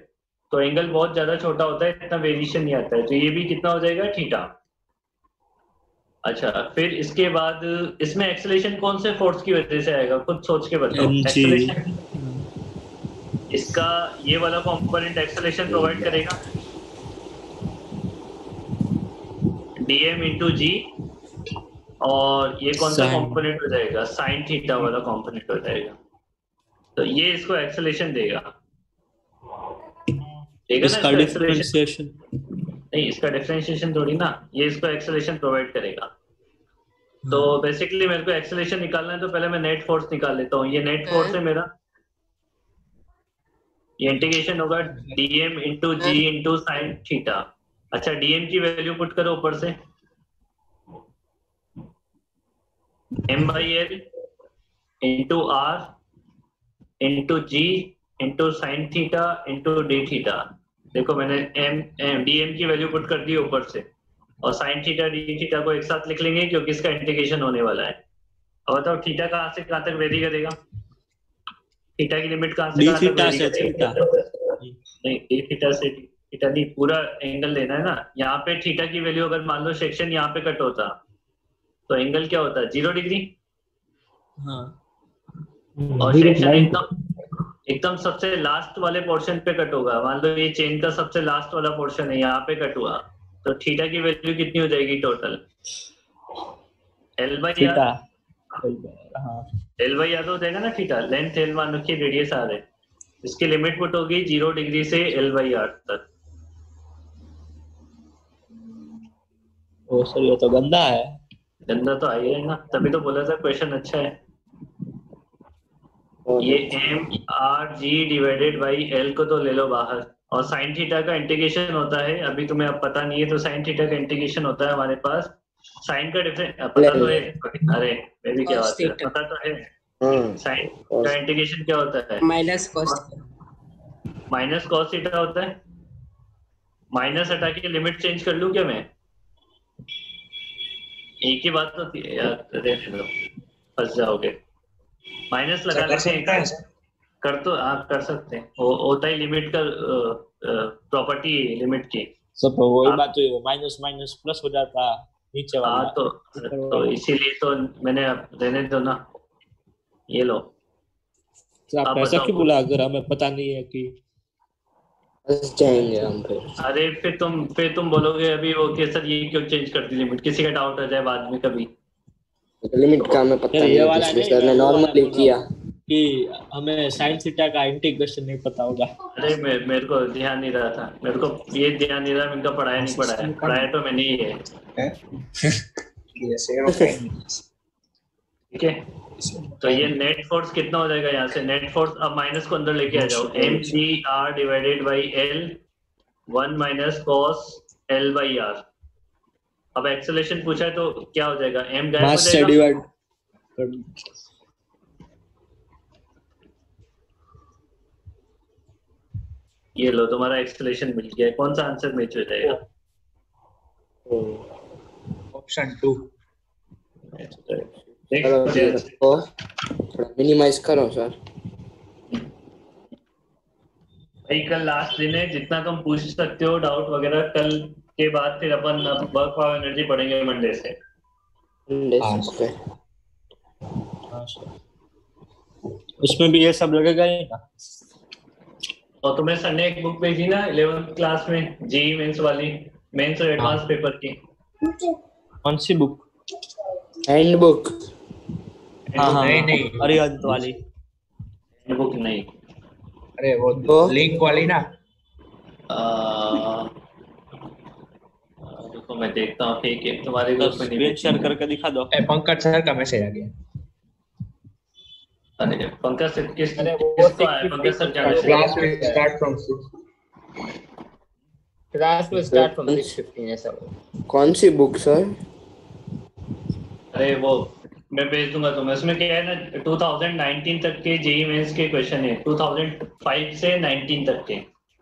तो एंगल बहुत ज्यादा छोटा होता है, इतना वेरिएशन नहीं आता है। तो ये भी कितना हो जाएगा, थीटा। अच्छा, फिर इसके बाद इसमें एक्सेलरेशन कौन से फोर्स की वजह से आएगा, खुद सोच के बताओ। एक्सेलरेशन इसका ये वाला कंपोनेंट एक्सेलरेशन प्रोवाइड करेगा, dm इंटू जी, और ये कौन सा कंपोनेंट हो जाएगा, साइन थीटा वाला कंपोनेंट हो जाएगा। तो ये इसको एक्सेलरेशन देगा इसका डिफरेंशिएशन नहीं, इसका डिफरेंशिएशन थोड़ी ना, ये इसको एक्सेलरेशन प्रोवाइड करेगा। तो बेसिकली मेरे को एक्सेलरेशन निकालना है तो पहले मैं नेट फोर्स निकाल लेता हूँ। ये नेट फोर्स है मेरा, ये इंटीग्रेशन होगा dm into G into sine theta. अच्छा, dm की वैल्यू पुट करो ऊपर से, m by l into r into G into sine theta into D theta. देखो मैंने dm की वैल्यू पुट कर दी ऊपर से, और साइन थीटा डी थीटा को एक साथ लिख लेंगे क्योंकि इसका इंटीग्रेशन होने वाला है। अब बताओ थीटा कहाँ से कहाँ तक वेरी करेगा, थीटा की लिमिट कहाँ से डी कहाँ तक थीटा वेरी से करेगी? थीटा। नहीं, डी थीटा से थीटा नहीं, पूरा एंगल लेना है ना। यहाँ पे थीटा की वैल्यू अगर मान लो सेक्शन यहाँ पे कट होता तो एंगल क्या होता? 0 डिग्री। हाँ और सेक्शन एकदम सबसे लास्ट वाले पोर्शन पे कट होगा। मान लो ये चेन का सबसे लास्ट वाला पोर्शन है, यहाँ पे कट हुआ तो थीटा की वैल्यू कितनी हो जाएगी टोटल? L/R। थीटा हाँ L/R हो जाएगा ना थीटा। लेंथ L मान रखिए, रेडियस R है। इसकी लिमिट पुट होगी 0 डिग्री से L/R तक। ओ सर ये तो गंदा है। गंदा तो आई है ना, तभी तो बोला था क्वेश्चन अच्छा है। ये mRg डिवाइडेड बाई L को तो ले लो बाहर, और साइन थीटा का इंटीग्रेशन होता है। अभी तुम्हें अब पता नहीं है तो साइन थीटा का इंटीग्रेशन होता है हमारे पास। साइन का डिफरेंस पता तो है। अरे मैं भी क्या बात है, पता तो है। साइन का इंटीग्रेशन क्या होता है? माइनस कॉस थीटा होता है। माइनस हटा के लिमिट चेंज कर लूं क्या मैं? एक ही बात होती है यार, रहने दो, फंस जाओगे। माइनस लगा लेते हैं, कर तो आप कर सकते हैं। वो होता है लिमिट का प्रॉपर्टी लिमिट की। सब वही बात हुई, वो माइनस माइनस प्लस हो जाता नीचे वाला। हाँ तो इसीलिए तो मैंने अब रहने दो ना। ये लो, आप ऐसा क्यों बोला अगर हमें पता नहीं है कि फंस जाएंगे हम फिर? अरे फिर तुम बोलोगे अभी वो कि सर ये क्यों चेंज कर दी लिमिट, किसी का डाउट आ जाए बाद में कभी। लिमिट का हमें पता नहीं है, जिसमें सर ने नॉर्मली किया कि हमें साइन थीटा का इंटीग्रेशन नहीं पता होगा। अरे मेरे को ध्यान नहीं रहा था, मेरे को ये ध्यान नहीं रहा, इनका पढ़ाया नहीं पढ़ाया तो मैंने ही है। ठीक है, तो ये नेट फोर्स कितना हो जाएगा यहाँ से? नेट फोर्स अब माइनस को अंदर लेके आ जाओ। mgr divided by L 1 minus cos L/R। अब एक्सेलरेशन पूछा है तो क्या हो जाएगा? m गायब हो जाएगा। ये लो तुम्हारा एक्सेलरेशन मिल गया। कौन सा आंसर मैच हो जाएगा? ऑप्शन 2। थोड़ा मिनिमाइज करो सर। भाई कल लास्ट दिन है, जितना तुम पूछ सकते हो डाउट वगैरह कल के बाद फिर अपन वर्क ऑफ एनर्जी पढ़ेंगे मंडे से। उसमें भी ये सब लगेगा ही ना। और तुमने संडे एक बुक भेजी ना 11th क्लास में, जेईई मेंस वाली, मेंस और एडवांस पेपर की। कौन सी बुक? Hand book. हाँ नहीं अरिहंत वाली बुक नहीं। अरे वो लिंक वाली ना। देखो मैं देखता हूँ ठीक है तुम्हारे ग्रुप में स्क्रीन शेयर करके दिखा दो। पंकज सर का मैसेज आ गया। अरे पंकज सर किसको आया? पंकज सर क्या message? Class will start from 6 ऐसा। कौन सी बुक सर? अरे वो मैं भेज दूंगा तुम्हें। उसमें क्या है ना 2019 तक के जेईई मेंस के क्वेश्चन है, 2005 से 19 तक के।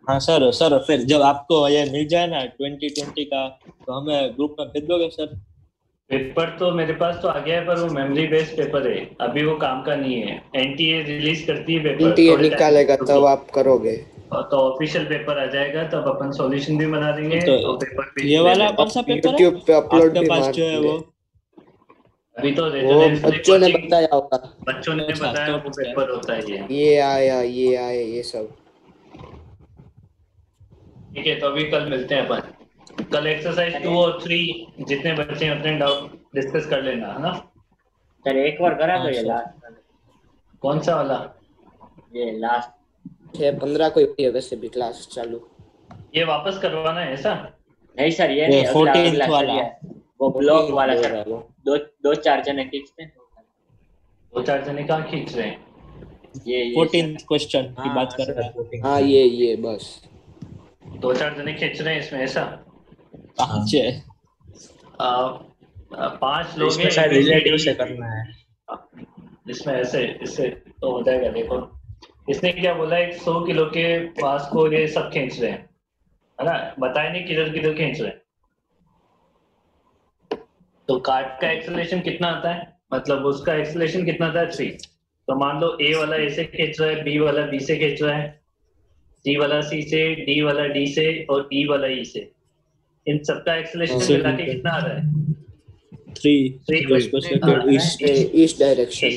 हाँ सर फिर जब आपको ये मिल जाए ना 2020 का तो हमें ग्रुप में भेज दोगे सर? पेपर तो मेरे पास तो आ गया है, पर वो मेमोरी बेस्ड पेपर है, अभी वो काम का नहीं है। एनटीए रिलीज करती है पेपर, एनटीए निकालेगा तब आप करोगे। तो ऑफिशियल पेपर आ जाएगा तब अपन सॉल्यूशन भी बना देंगे। तो पेपर ये वाला कौन सा पेपर है यूट्यूब पे अपलोड भी पास मार जो है वो? अभी तो वो बच्चों ने बताया होगा। बच्चों ने बताया वो पेपर होता है ये आया ये सब। ठीक है, तो अभी कल मिलते हैं अपन। कल एक्सरसाइज 2 और 3 जितने बच्चे हैं उतने डाउट डिस्कस कर लेना, है ना? सर एक बार करा दो ये लास्ट। कौन सा वाला? ये लास्ट 6-15 को ही है वैसे भी क्लास चालू। ये वापस करवाना है ऐसा? नहीं सर ये नहीं, अगला 14th वाला वो ब्लॉक वाला सर। दो चार जने खींचते हैं। 2-4 जने कहाँ खींच रहे हैं? ये 14th क्वेश्चन की बात कर रहे हैं। हाँ ये बस 2-4 जने खींच रहे हैं इसमें ऐसा? 5 लोग हैं, शायद रिलेटिव से करना है इसमें ऐसे इससे तो हो जाएगा। देखो इसने क्या बोला, 100 किलो के पास को ये सब खींच रहे हैं, है ना? बताए नहीं किधर किधर खींच रहे हैं। तो कार्ट का एक्सेलरेशन कितना आता है, मतलब उसका एक्सेलरेशन कितना आता है 3, तो मान लो ए वाला ए से खींच रहा है, बी वाला बी से खींच रहा है, सी वाला सी से, डी वाला डी से और ई वाला ई से। इन सबका एक्सेलरेशन मिला के कितना आ रहा है? 3 ईस्ट डायरेक्शन।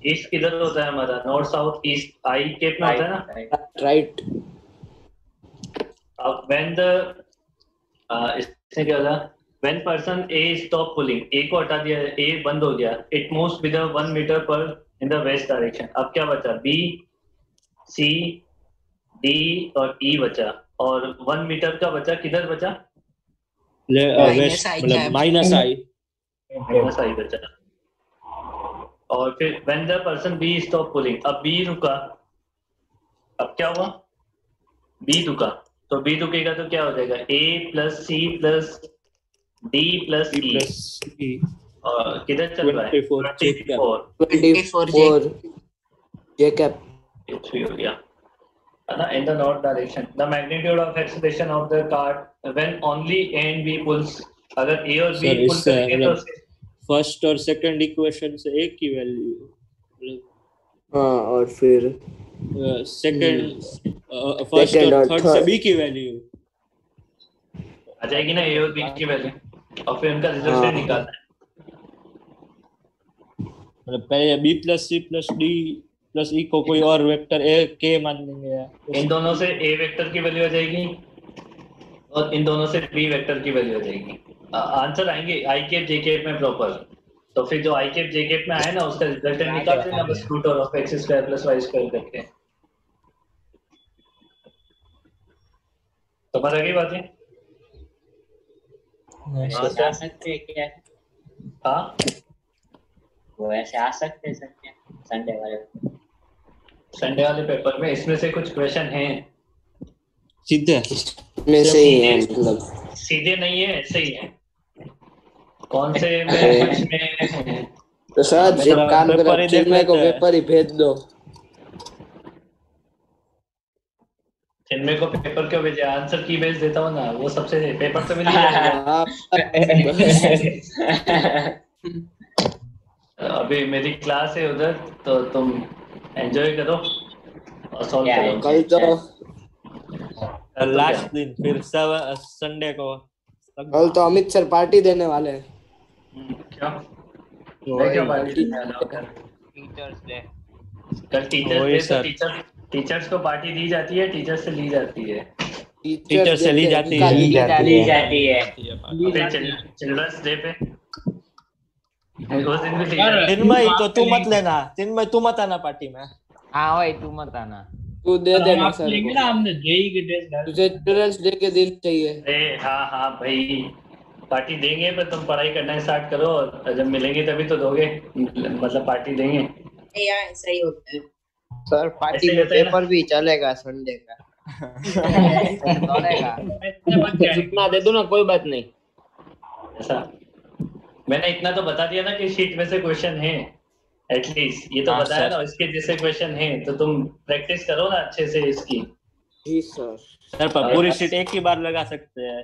ईस्ट किधर होता है हमारा? नॉर्थ साउथ ईस्ट आई केप में होता है ना? राइट। अब व्हेन द इससे क्या होगा? When person A stop pulling, A को हटा दिया, ए बंद हो गया, इट मूव्स विद 1 मीटर पर इन द वेस्ट डायरेक्शन। अब क्या बचा? बी, सी, डी और ई बचा, और 1 मीटर का बचा, किधर बचा? माइनस आई बचा। और फिर when the person be stop pulling, अब बी रुका, अब क्या हुआ? बी रुका, तो बी रुकेगा तो क्या हो जाएगा? A plus C plus D plus E, और किधर चल रहा है? 24 जे कैप हो गया है ना? In the north direction the magnitude of acceleration of the cart when only A and B pulls, अगर ए और बी पुल करेंगे तो फर्स्ट और सेकंड इक्वेशन से एक की वैल्यू। हाँ, और फिर सेकंड फर्स्ट और थर्ड से बी की वैल्यू आ जाएगी ना, ए और बी की वैल्यू, और फिर उनका रिजल्टेंट निकालना है। मतलब पहले B plus C plus D plus E को कोई और वेक्टर ए के मान लेंगे। इन दोनों से ए वेक्टर की वैल्यू आ जाएगी और इन दोनों से बी वेक्टर की वैल्यू आ जाएगी। आंसर आएंगे आई कैप जे कैप में प्रॉपर। तो फिर जो आई कैप जे कैप में आए ना, उसका रिजल्टेंट निकाल देना बस, root of X square plus Y square करके। समझ आ गई बातें? ऐसे आ सकते हैं क्या? हाँ, वो ऐसे आ सकते हैं सर क्या? संडे वाले पेपर में इसमें से कुछ क्वेश्चन हैं सीधे में से ही है, मतलब सीधे नहीं है, ऐसे ही है। कौन से में कुछ में तो सर एक काम करो, चिन्मय को पेपर ही भेज दो। चिन्मय को पेपर क्यों भेजे? आंसर की भेज देता हूँ ना, वो सबसे पेपर तो मिल ही जाएगा। अभी मेरी क्लास है उधर, तो तुम एंजॉय करो और सॉल्व करो। कल तो लास्ट दिन, फिर संडे को कल तो अमित सर पार्टी देने वाले हैं। क्या पार्टी देने वाले हो? Teachers day. कल टीचर्स डे, तो टीचर्स को पार्टी दी जाती है, टीचर्स से ली जाती है। टीचर से ली जाती है। चिल्ड्रंस डे पे चिन्मय तो तू मत लेना, चिन्मय तू मत आना पार्टी में। हाँ भाई तू मत आना, तू दे देना सर लेंगे ना, हमने जेई के ड्रेस डाल, तुझे चिल्ड्रंस डे के दिन चाहिए। हाँ भाई पार्टी देंगे, पर तुम पढ़ाई करना स्टार्ट करो, और जब मिलेंगे तभी तो दोगे, मतलब पार्टी देंगे। ऐसा ही होता है सर। पार्टी में पेपर भी चलेगा संडे का। जितना दे दो ना, कोई बात नहीं। ऐसा मैंने इतना तो बता दिया ना कि शीट में से क्वेश्चन है, एटलीस्ट ये तो बताया ना, इसके जैसे क्वेश्चन है, तो तुम प्रैक्टिस करो ना अच्छे से इसकी। जी सर। सर पर पूरी शीट एक ही बार लगा सकते हैं,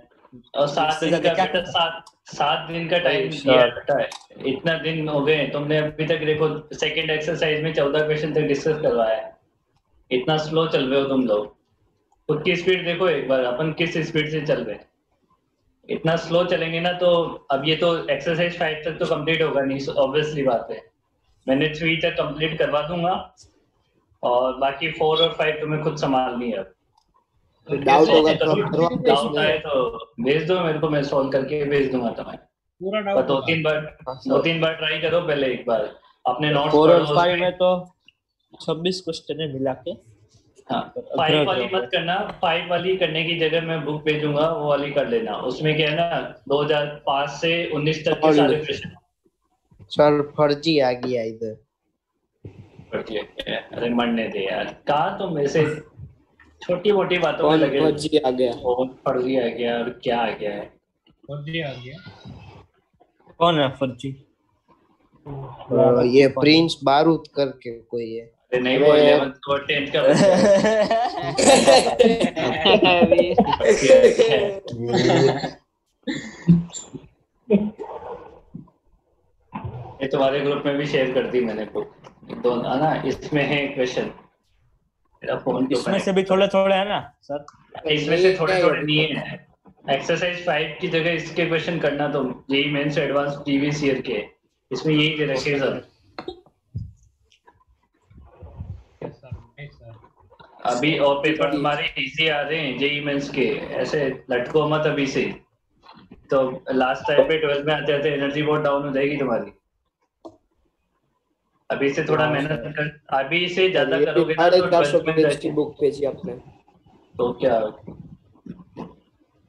और 7 दिन का टाइम दिया जाता है। इतना दिन हो गए, तुमने अभी तक देखो सेकंड एक्सरसाइज में 14 क्वेश्चन तक डिस्कस करवाया है। इतना स्लो चल रहे हो तुम लोग, खुद की स्पीड देखो एक बार, अपन किस स्पीड से चल रहे हैं। इतना स्लो चलेंगे ना, तो अब ये तो एक्सरसाइज 5 तक तो कंप्लीट होगा नहीं, ऑब्वियसली बात है। मैंने 3 तक कंप्लीट करवा दूंगा, और बाकी 4 और 5 तुम्हें खुद संभालनी है। डाउट होगा डाउट आए तो भेज दो मेरे को, मैं सॉल्व करके भेज दूंगा तुम्हें। पूरा डाउट 2-3 बार ट्राई करो पहले, एक बार अपने नोट्स 4 और 5 में तो 26 क्वेश्चन है मिला के। हाँ, 5 वाली मत करना, 5 वाली करने की जगह मैं बुक भेजूंगा, वो वाली कर लेना। उसमें क्या है ना, 2005 से 19 तक के सारे प्रश्न। सर फर्जी आ गया इधर। फर्जी अरे मरने दे यार, कहा तुम ऐसे छोटी मोटी बातों में लगे। फर्जी आ गया, फर्जी आ गया, और क्या आ गया है? फर्जी आ गया। कौन है फर्जी? ये प्रिंस बारूद करके कोई है। नहीं, वो 11th और 10th का ये तुम्हारे ग्रुप में भी शेयर कर दी मैंने बुक। दो ना इसमें है क्वेश्चन। मेरा फोन तो इसमें से भी थोड़े थोड़े है ना सर? इसमें से थोड़े थोड़े नहीं है। एक्सरसाइज 5 की जगह इसके क्वेश्चन करना तुम, JEE Mains advance previous year के, इसमें यही दे रखे सर। अभी और पेपर तुम्हारे इजी आ रहे हैं जेई मेंस के, ऐसे लटको मत अभी से, तो लास्ट टाइम पे 12 में आते आते एनर्जी बहुत डाउन हो जाएगी तुम्हारी। अभी से थोड़ा मेहनत कर, अभी से ज्यादा करोगे ना तो 12 में जाके बुक भेजी आपने तो क्या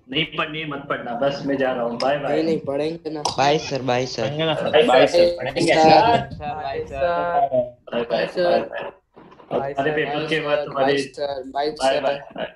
नहीं पढ़नी मत पढ़ना, बस मैं जा रहा हूँ, बाय बाय। नहीं पढ़ेंगे ना। बाय सर, बाय सर, पढ़ेंगे ना सर, बाय सर पढ़ेंगे सर, बाय बाय। हमारे पेपर के बाद तुम्हारे बाय सर, बाय बाय।